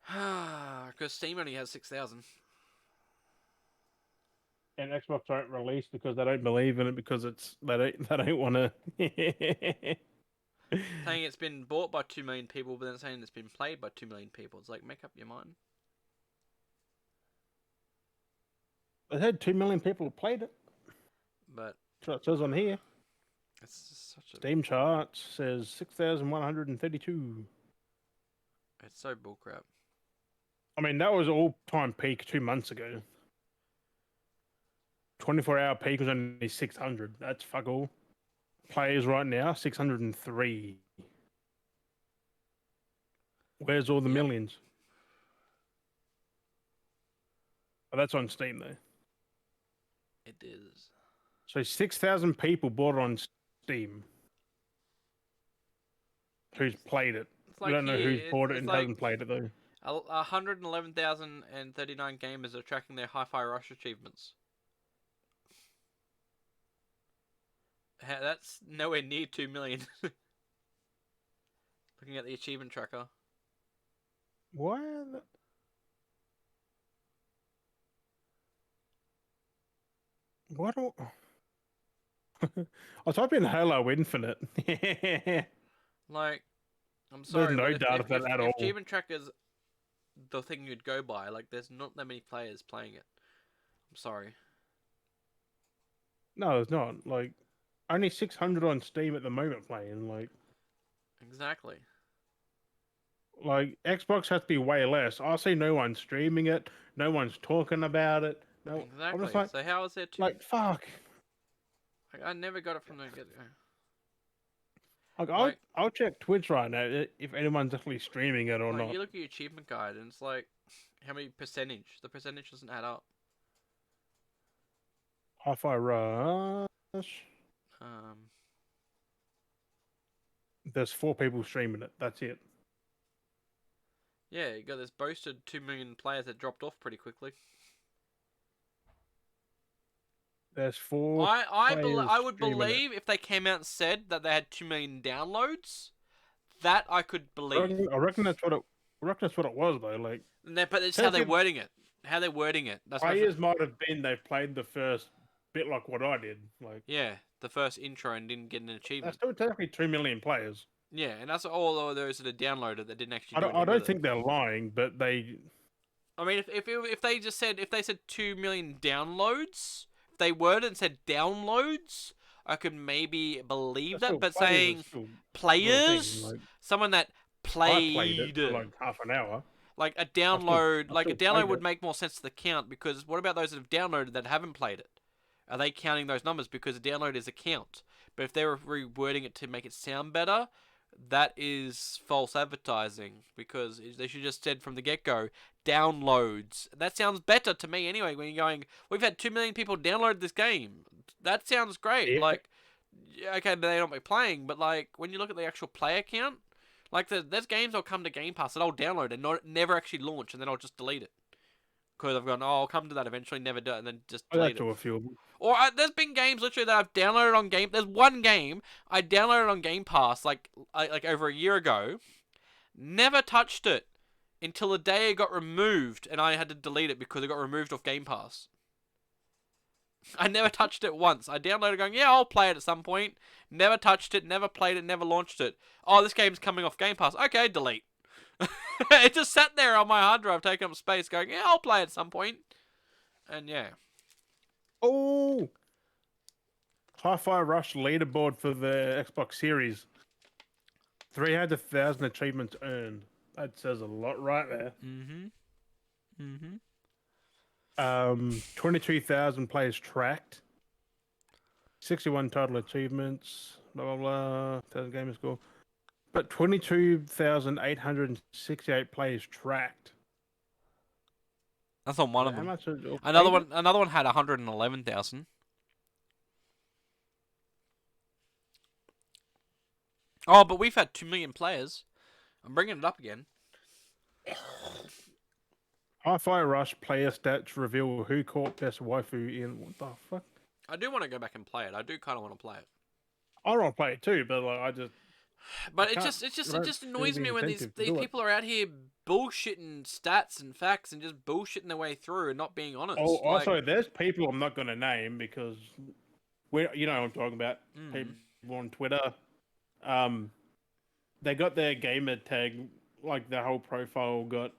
Because Steam only has 6,000. And Xbox don't release because they don't believe in it because they don't want to. Saying it's been bought by 2 million people, but then saying it's been played by 2 million people. It's like, make up your mind. They had 2 million people have played it. But That's what it says on here. it's just such a. Steam charts says 6,132. It's so bullcrap. I mean, that was all time peak 2 months ago. 24-hour peak was only 600. That's fuck all. Players right now, 603. Where's all the millions? Oh, that's on Steam though. It is. So 6,000 people bought it on Steam who's played it. It's We like don't know who's here, bought it it's and like hasn't played it though. 111,039 gamers are tracking their Hi-Fi Rush achievements. That's nowhere near 2 million. Looking at the achievement tracker. Why? Are the... Why don't? I type in Halo Infinite. Like, I'm There's sorry, but no data for that at if all. achievement tracker's the thing you'd go by, like, there's not that many players playing it. I'm sorry. No, there's not. Like, only 600 on Steam at the moment playing. Exactly. Like Xbox has to be way less. I see no one streaming it. No one's talking about it. No, I'm just Exactly. So how is there two? fuck. Like, I never got it from the get. Like, Like, I'll check Twitch right now if anyone's actually streaming it or like not. you look at your achievement guide and it's like, how many percentage? The percentage doesn't add up. Hi-Fi Rush. Um, There's 4 people streaming it. That's it. yeah, you got this boasted 2 million players that dropped off pretty quickly. There's 4 players I would streaming it. believe if they came out and said that they had 2 million downloads, that I could believe. I reckon that's what it. I reckon that's what it was though. Like, But it's how says they're it, wording it. How they're wording it. That's my. players might have been they've played the first bit like what I did. Like, Yeah, the first intro and didn't get an that's achievement. still technically 2 million players. Yeah, and that's all of those that are downloaded that didn't actually do I anything with don't it. think they're lying, but they. I mean, if they just said if they said 2 million downloads, if they worded and said downloads, I could maybe believe that. But Players are saying still real thing. players, Like, someone that I played it played, for like half an hour. like a I still download, I like a still download played would it. make more sense to the count because what about those that have downloaded that haven't played it? Are they counting those numbers because a download is a count? But if they're rewording it to make it sound better, that is false advertising because they should just said from the get go downloads. That sounds better to me anyway. When you're going, we've had 2 million people download this game. That sounds great. Yeah. Like, yeah, okay, they don't be playing, but like when you look at the actual player count, like there's games that'll come to Game Pass that I'll download and never actually launch, and then I'll just delete it because I've gone, oh, I'll come to that eventually, never do it, and then just I delete got it. to a few. Or there's been games literally that I've downloaded on Game. There's one game I downloaded on Game Pass like over a year ago. Never touched it until the day it got removed, and I had to delete it because it got removed off Game Pass. I never touched it once. I downloaded going, yeah, I'll play it at some point. Never touched it, never played it, never launched it. Oh, this game's coming off Game Pass. Okay, delete. It just sat there on my hard drive, taking up space, going, yeah, I'll play it at some point. And yeah. Oh, Hi-Fi Rush leaderboard for the Xbox Series. 300,000 achievements earned. That says a lot right there. 22,000 players tracked. 61 total achievements. Blah blah blah. 1,000 gamer score. But 22,868 players tracked. That's on one of How them. much? Another one had 111,000. Oh, but we've had 2 million players. I'm bringing it up again. Hi-Fi Rush player stats reveal who caught best waifu in. What the fuck? I do want to go back and play it. I do kind of want to play it. I want to play it too, but like I just. But I it can't- just I it don't just feel annoys the me when these incentive to do it. people are out here bullshitting stats and facts and just bullshitting their way through and not being honest. Oh, Like, also, there's people I'm not going to name because we, you know, what I'm talking about mm, people on Twitter. They got their gamer tag, like their whole profile got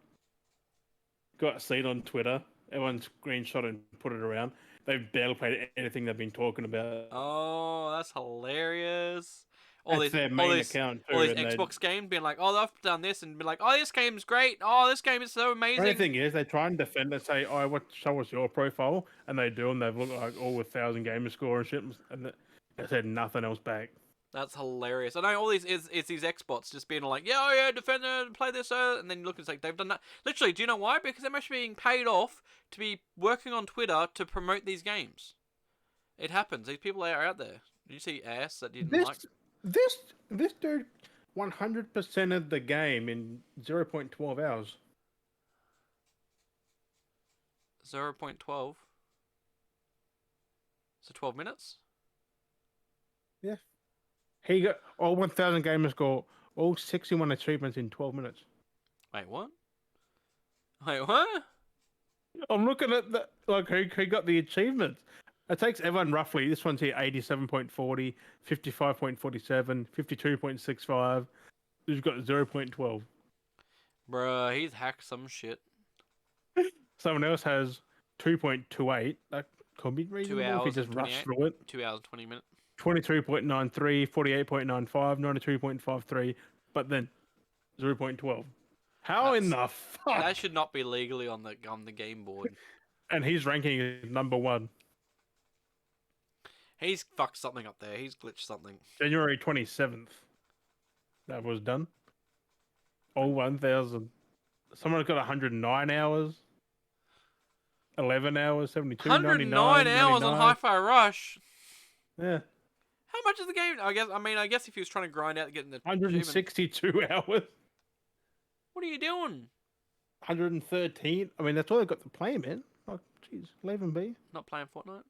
seen on Twitter. Everyone screenshot and put it around. They've barely played anything they've been talking about. oh, that's hilarious. That's their main account too. All these and Xbox games being like, oh, they've done this, and be like, oh, this game's great. Oh, this game is so the amazing. only thing is, they try and defend it, say, "Oh, what? Show us your profile," and they do, and they've looked like all with 1,000 gamer score and shit, and they said nothing else back. That's hilarious. I know all these is these Xbots just being like, yeah, oh yeah, defender, play this, and then you look, it's like they've done that. Literally, do you know why? Because they're actually being paid off to be working on Twitter to promote these games. It happens. These people are out there. Did you see ass that didn't This like this this dude 100% of the game in 0.12 hours. 0.12? So 12 minutes? Yeah. He got all 1,000 gamer score, all 61 achievements in 12 minutes. Wait, what? Wait, what? I'm looking at the like who got the achievements. It takes everyone roughly. This one's here 87.40, 55.47, 52.65. Who's got 0.12. Bruh, he's hacked some shit. Someone else has 2.28. That could be 2 reasonable if you hours just and rush 28. through it. 2 hours, 20 minutes. 23.93, 48.95, 92.53, but then 0.12. How in That's the fuck? That should not be legally on the game board. And he's ranking is number one. He's fucked something up there. He's glitched something. January 27th. That was done. All 1,000. Someone got 109 hours. 11 hours, 72, 109 99, hours on 99. Hi-Fi Rush. Yeah. How much is the game? I guess if he was trying to grind out getting the achievement. 162 hours. What are you doing? 113. I mean, that's all I got to play, man. Like, jeez, leave him be. Not playing Fortnite?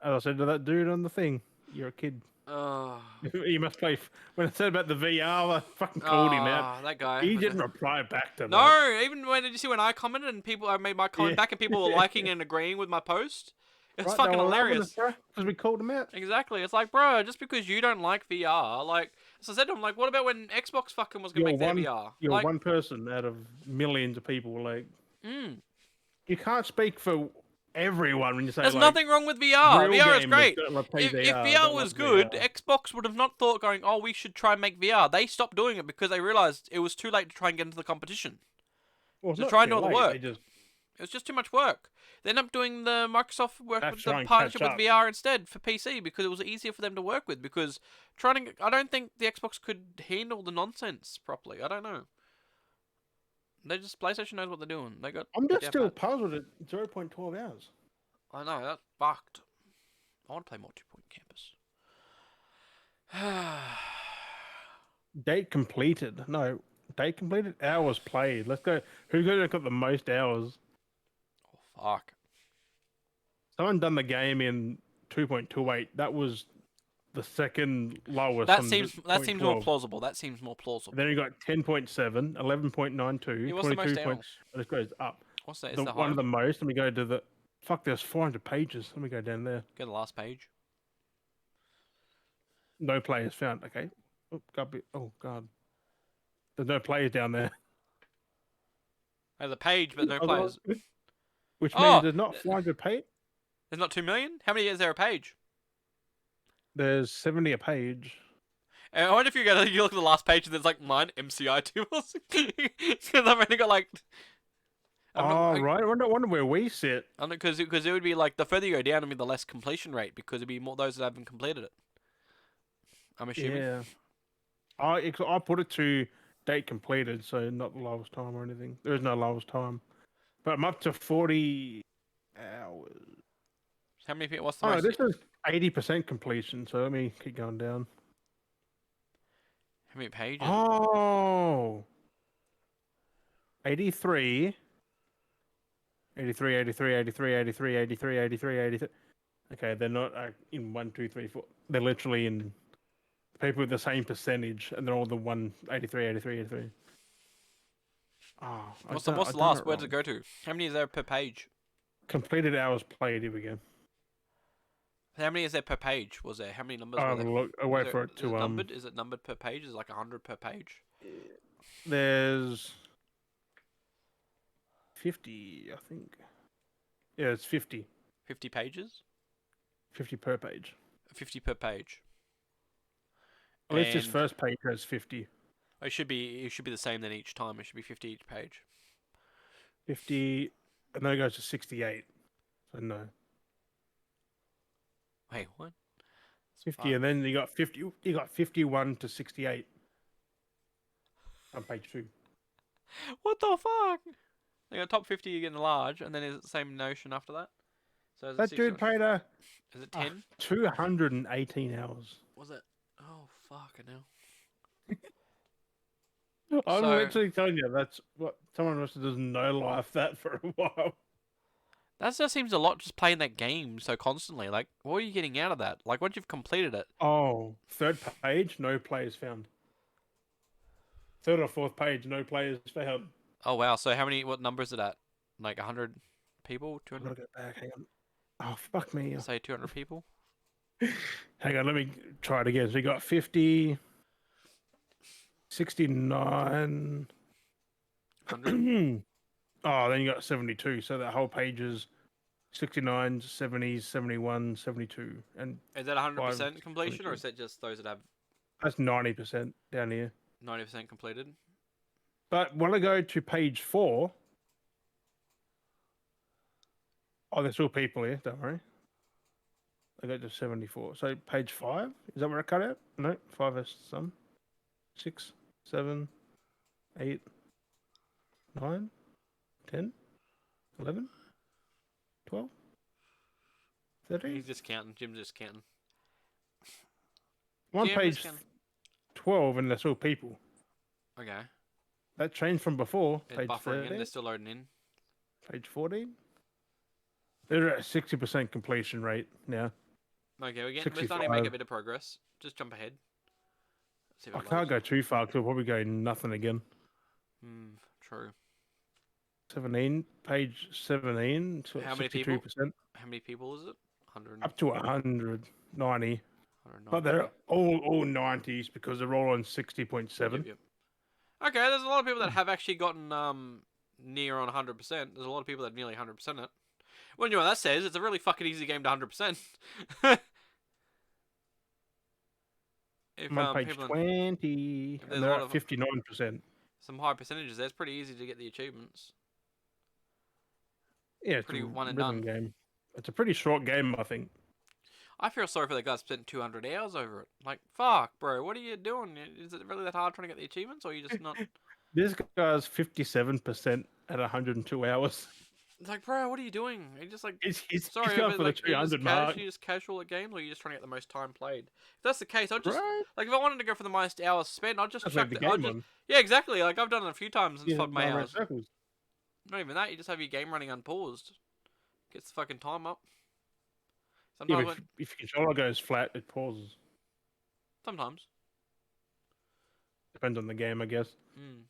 As I said to that dude on the thing, you're a kid. Oh, You must play. When I said about the VR, I fucking called him out. that guy. He didn't reply back to that. No, even when did you see when I commented and I made my comment Yeah. back and people were liking and agreeing with my post? It was Right, fucking hilarious. because we called him out. Exactly. It's like, bro, just because you don't like VR, like, so I said to him, like, what about when Xbox fucking was gonna make their VR? You're Like, one person out of millions of people. Like, you can't speak for everyone when you say there's like, nothing wrong with VR. real VR is gamers great. don't like play If VR, VR don't was like good, VR. Xbox would have not thought going, oh, we should try and make VR. They stopped doing it because they realized it was too late to try and get into the competition. Well, it's To not try and too do all the late, work. They just It was just too much work. They ended up doing the Microsoft work That's with the trying to partnership catch with up. VR instead for PC because it was easier for them to work with. Because I don't think the Xbox could handle the nonsense properly. I don't know. PlayStation knows what they're doing. They got. I'm just down still pat. puzzled at 0.12 hours. I know that's fucked. I want to play more 2 Point Campus. Date completed. No, date completed. Hours played. Let's go. Who's got the most hours? Oh fuck. Someone done the game in 2.28. That was the second lowest. That on seems more 0.12. plausible. That seems more plausible. Then you got 10.7, 11.92, What's the most 22. hours? And it goes up. What's that? Is The the one high? of the most. Let me go to the. Fuck, there's 400 pages. Let me go down there. Go to the last page. No players found. Okay. Oh god. There's no players down there. There's a page, but no Otherwise- players. Which Oh! means there's not 400 page. There's not 2 million. How many is there a page? There's 70 a page. I wonder if you look at the last page and there's like mine MCI tools because I've only got like. Right. I wonder where we sit. Because it would be like the further you go down, it'd be the less completion rate because it'd be more those that haven't completed it. I'm assuming. Yeah. I put it to date completed, so not the lowest time or anything. There is no lowest time. But I'm up to 40 hours. How many people? What's the Oh, most? this is 80% completion, so let me keep going down. How many pages? Oh. 83. 83, 83, 83, 83, 83, 83, 83. Okay, they're not in 1, 2, 3, 4. They're literally in people with the same percentage, and they're all the 183, 83, 83. Oh, What's the last? Where does it go to? How many is there per page? Completed hours played. Here we go. How many is there per page? Was there? How many numbers Oh, were there? look, I'll wait for it Is to it numbered? Is it numbered per page? Is it like 100 per page? There's 50, I think. Yeah, it's 50. 50 pages? 50 per page. 50 per page. At least this And- first page has 50. It should be the same then each time. It should be 50 each page. 50, and then it goes to 68. So no. Wait, what? 50, and then you got 50. You got 51 to 68 on page 2. What the fuck? They got top 50 you get in the large, and then is it the same notion after that? So is it That 60? dude played a Is it 10? 218 hours. Was it? Oh, fucking hell. I'm So literally telling you, that's what someone must have just no life that for a while. that just seems a lot just playing that game so constantly. Like, what are you getting out of that? Like, once you've completed it. Oh, third page, no players found. Third or fourth page, no players found. Oh, wow. So what number is it at? Like 100 people? I've 200? got to go back. Hang on. Oh, fuck me. Say 200 people? Hang on, let me try it again. So you got 50, 69. 100? Oh, then you got 72. So that whole page is 69, 70, 71, 72. And Is that 5, 100% completion, or 22. is that just those that have That's 90% down here. 90% completed? But when I go to page 4, oh, there's still people here. Don't worry. I got to 74. So page 5, is that where I cut out? No, 5 is some. 6, 7, 8, 9, 10, 11, 12, He's 13. just counting. Jim's just counting. I'm on Jim is page counting. 12 and there's still people. Okay. That changed from before. It's Page buffering in. 13, They're still loading in. page 14. They're at a 60% completion rate now. Okay, we're starting to make a bit of progress. Just jump ahead. See if I it can't loads. go too far because we'll probably go nothing again. True. 17, page 17, so How many people? 62%. How many people is it? 100. Up to 190. 190. But they're all 90s because they're all on 60.7. Yep. Okay, there's a lot of people that have actually gotten near on 100%. There's a lot of people that nearly 100% it. Well, you know what that says? It's a really fucking easy game to 100%. If I'm on page people 20, if and there's a they're lot at of 59%. some high percentages there, it's pretty easy to get the achievements. Yeah, it's Pretty a one and rhythm done. game. It's a pretty short game, I think. I feel sorry for that guy that spent 200 hours over it. Like, fuck, bro, what are you doing? Is it really that hard trying to get the achievements, or are you just not? This guy's 57% at 102 hours. It's like, bro, what are you doing? Are you just like, He's sorry, going but for the like, are you just 300 mark. you just casual at games, or are you just trying to get the most time played? If that's the case, I'll just Right? like if I wanted to go for the most hours spent, I'll just That's chuck like the I'll game just one. yeah, exactly. Like I've done it a few times and Yeah, fucked my run around hours. circles. Not even that, you just have your game running unpaused. Gets the fucking time up. Yeah, Sometimes, but if your controller goes flat, it pauses. sometimes. Depends on the game, I guess. Mm.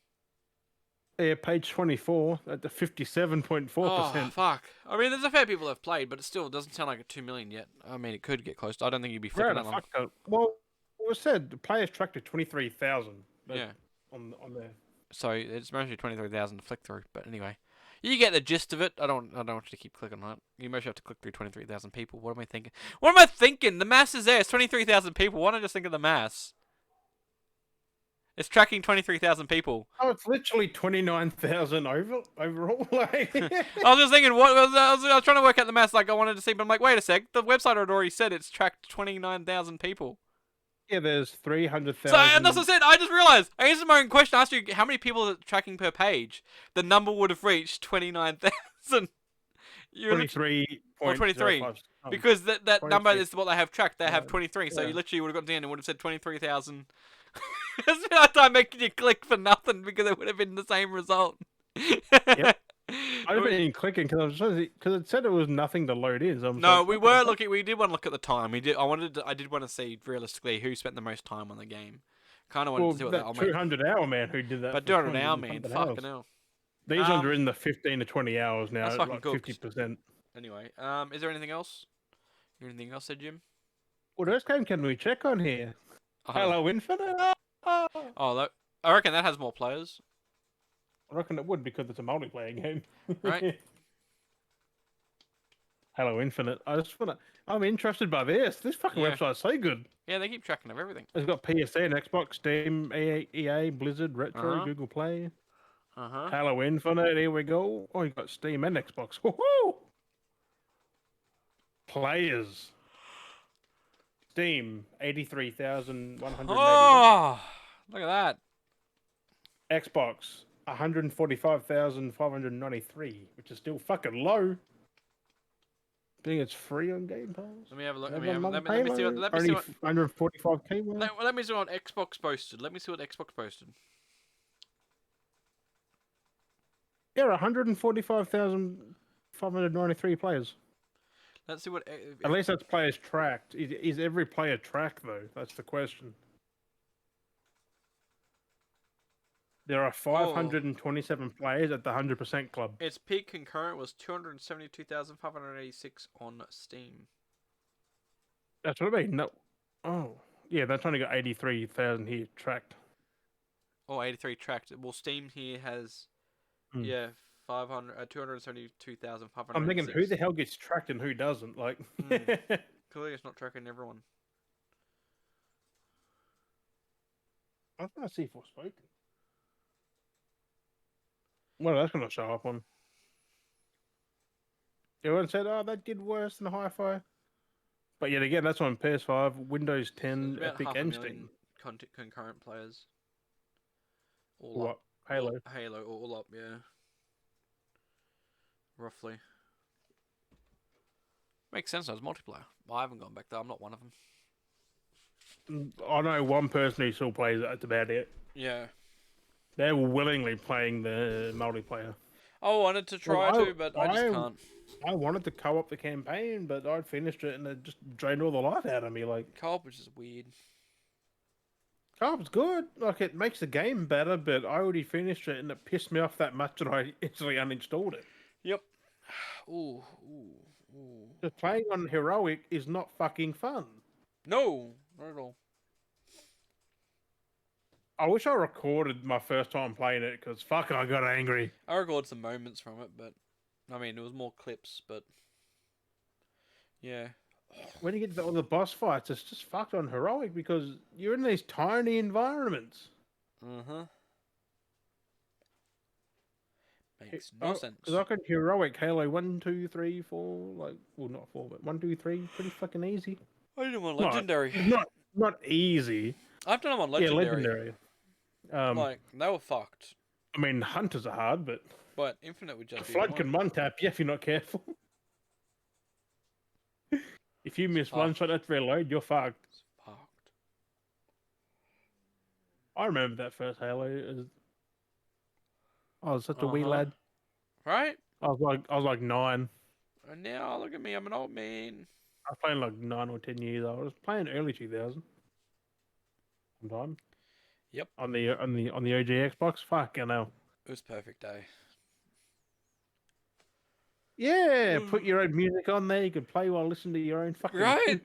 Yeah, page 24 at the 57.4%. Oh fuck! I mean, there's a fair people that have played, but it still doesn't sound like a 2 million yet. I mean, it could get close. I don't think you'd be flicking Right, that long. fuck that. Well, it was said the players tracked to 23,000. Yeah. On there. So it's mostly 23,000 to flick through. But anyway, you get the gist of it. I don't want you to keep clicking on it. You mostly have to click through 23,000 people. What am I thinking? What am I thinking? The mass is there. It's 23,000 people. Why don't I just think of the mass? It's tracking 23,000 people. Oh, it's literally 29,000 overall. Like, I was just thinking, I was trying to work out the math, like I wanted to see, but I'm like, wait a sec, the website had already said it's tracked 29,000 people. yeah, there's 300,000. So, and that's what I said, I just realized, I answered my own question, I asked you how many people are tracking per page. The number would have reached 29,000. 23. Or 23. Because that number 23. is what they have tracked, they have 23, so yeah. you literally would have got to the end and would have said 23,000. It's been a hard time making you click for nothing because it would have been the same result. Yep. I've been clicking because it said it was nothing to load in. So No, we were looking. We did want to look at the time. We did. I did want to see realistically who spent the most time on the game. Kind of wanted to see what that 200-hour man who did that. But for 200 hour 200 man, something fucking hours. hell. These ones are in the 15 to 20 hours now. That's fucking like good. 50%. Anyway, is there anything else? Anything else, said Jim? What else game can we check on here? Halo Infinite. Oh, I reckon that has more players. I reckon it would because it's a multiplayer game. Right. Halo Infinite. I'm interested by this. This fucking website's so good. Yeah, they keep tracking of everything. It's got PSN, Xbox, Steam, EA, Blizzard, Retro, Google Play. Halo Infinite. Here we go. Oh, you got Steam and Xbox. Woohoo! Players. Steam 83,180. Oh, look at that. Xbox 145,593, which is still fucking low. Being it's free on Game Pass. Let me have a look. Never mind Let me see what. Halo. Let me see Only what. 145k more. Let me see what Xbox posted. Let me see what Xbox posted. Yeah, 145,593 players. Let's see what. At least that's players tracked. Is every player tracked though? That's the question. There are 527 players at the 100% club. Its peak concurrent was 272,586 on Steam. That's what I mean. No. Oh. Yeah, that's only got 83,000 here tracked. Oh, 83 tracked. Well, Steam here has, yeah, 272,586. I'm thinking, who the hell gets tracked and who doesn't? Like, clearly it's not tracking everyone. I thought I see Forspoken. Well, that's going to show up on. Everyone said, oh, that did worse than Hi-Fi. But yet again, that's on PS5, Windows 10, So Epic, and Steam. Concurrent players. All what? up. Halo. Halo, all up, yeah. Roughly. Makes sense as multiplayer. I haven't gone back there. I'm not one of them. I know one person who still plays it. That's about it. Yeah. They're willingly playing the multiplayer. I wanted to try to, but I just can't. I wanted to co-op the campaign, but I'd finished it and it just drained all the life out of me. Like Co-op, which is weird. Co-op's good. Like it makes the game better, but I already finished it and it pissed me off that much that I instantly uninstalled it. Yep. Ooh. Just playing on heroic is not fucking fun. No, not at all. I wish I recorded my first time playing it because fuck, I got angry. I recorded some moments from it, but I mean, it was more clips, but yeah. When you get to all the boss fights, it's just fucked on heroic because you're in these tiny environments. Makes no sense. Because I could heroic Halo 1, 2, 3, 4, like, well, not 4, but 1, 2, 3, pretty fucking easy. I did them on Legendary. Not easy. I've done them on Legendary. Yeah, Legendary. Like, they were fucked. I mean, Hunters are hard, but Infinite would just be Flood can one-tap you if you're not careful. If you miss one shot at reload, you're fucked. It's fucked. I remember that first Halo. I was such a wee lad. Right? I was like 9. And now look at me, I'm an old man. I was playing like 9 or 10 years old. I was playing early 2000. Sometime. Yep. On the OG Xbox. Fucking hell. It was perfect day. Yeah, put your own music on there. You could play while listening to your own fucking. Right.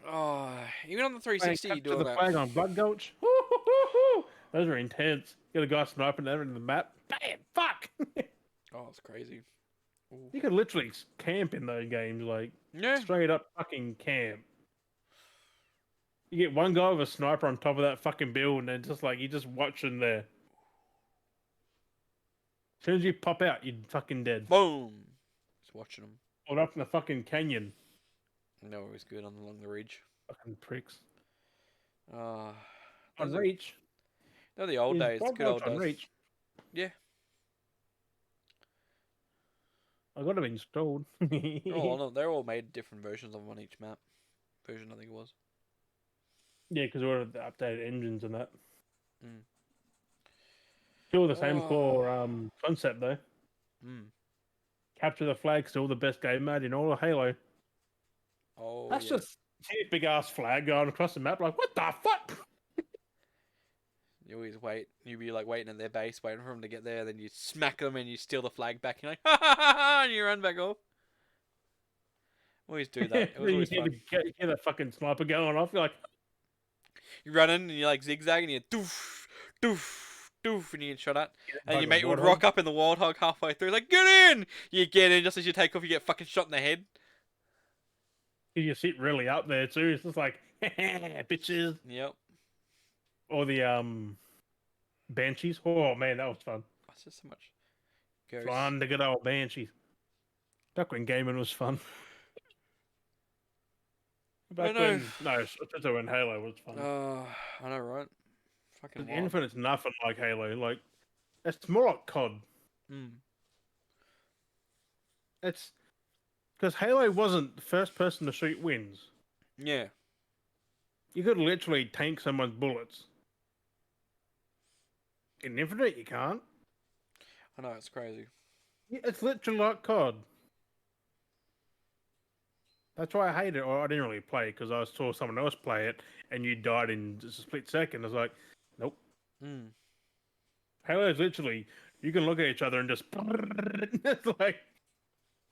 Oh, even on the 360, you do all the that. flag on Blood Gulch. Those are intense. Get a guy sniping there in the map. Bam! Fuck! Oh, it's crazy. Ooh. You could literally camp in those games, like straight up fucking camp. You get one guy with a sniper on top of that fucking building, and just like you're just watching there. As soon as you pop out, you're fucking dead. Boom! Just watching them. Or up in the fucking canyon. No, it was good along the ridge. Fucking pricks. On Reach. They're the old days. Good old days. Reach. Yeah. I got them installed. Oh no, they're all made different versions of them on each map. Version, I think it was. Yeah, because we're the updated engines and that. Still the same core concept though. Capture the flag, still the best game mode in all of Halo. Oh, that's just a big ass flag going across the map. Like, what the fuck? You always wait. You be like waiting at their base, waiting for them to get there. Then you smack them and you steal the flag back. And you're like, ha ha ha ha, and you run back off. Always do that. It was always fun. You hear that fucking sniper going off. You're like, you run in and you like zigzag and you doof doof doof and you get shot at. And your mate would rock up in the Warthog halfway through, like, get in! You get in, just as you take off, you get fucking shot in the head. You sit really up there too. It's just like, bitches. Yep. Or the Banshees. Oh man, that was fun. That's just so much. Ghost. Fun to good old Banshees. Back when gaming was fun. Back when Halo was fun. I know, right? Fucking Infinite's nothing like Halo. Like, It's more like COD. Mm. It's because Halo wasn't first person to shoot wins. Yeah. You could literally tank someone's bullets. In Infinite, you can't. I know, it's crazy. It's literally like COD. That's why I hate it, or I didn't really play because I saw someone else play it and you died in just a split second. I was like, nope. Mm. Halo is literally, you can look at each other and just. It's like.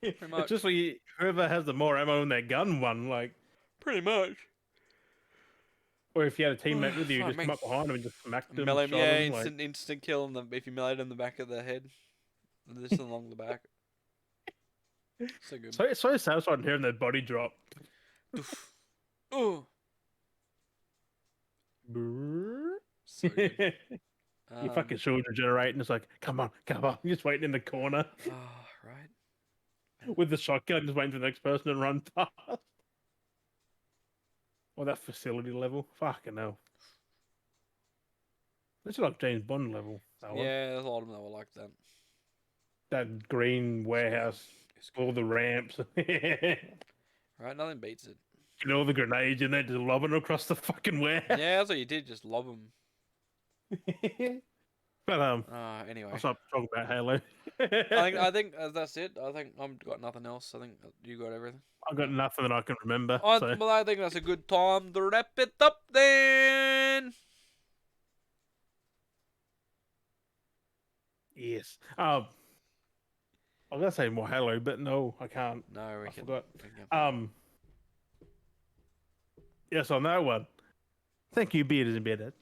Pretty It's much. just like whoever has the more ammo in their gun won. Like, Pretty much. or if you had a teammate with you, you Fuck just me. come up behind them and just smacked them, Melee, shot yeah, them. Like, instant kill them if you melee in the back of the head. Just along the back. So good. so it's so satisfying hearing their body drop. Doof. Oh, you so good. fucking children generating. It's like, come on, come on. You're just waiting in the corner Oh, right. with the shotgun, just waiting for the next person to run past. Or that facility level. Fucking hell. It's like James Bond level. That one. Yeah, there's a lot of them that were like that. That green warehouse, It's all good. the ramps. Right, nothing beats it. And all the grenades in there, just lobbing across the fucking warehouse. Yeah, that's what you did. Just lob them. But Anyway, I'll stop talking about Halo. I think that's it. I think I've got nothing else. I think you got everything. I've got nothing that I can remember. Oh, So well, I think that's a good time to wrap it up then. yes. I was gonna say more Halo, but no, I can't. No, I forgot. we can. Yes, on that one. Thank you, Bearded and Bearded,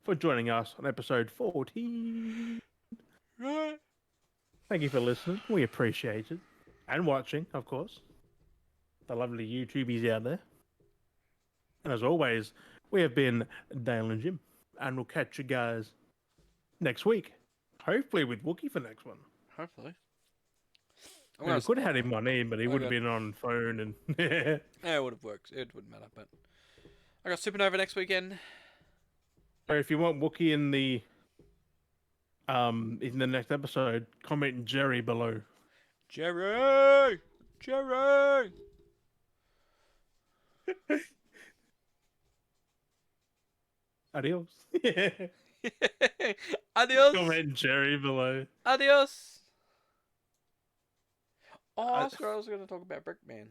for joining us on episode 14. Right. Thank you for listening. We appreciate it. And watching, of course. The lovely YouTubies out there. And as always, we have been Dale and Jim. And we'll catch you guys next week. Hopefully with Wookie for next one. Hopefully. We could have had him on in, but he would have Okay. been on phone and Yeah, it would have worked. It wouldn't matter, but I got Supernova next weekend. So if you want Wookie in the next episode, comment Jerry below. Jerry! Jerry! Adios. Adios! Comment Jerry below. Adios! Oh, I was going to talk about Brickman.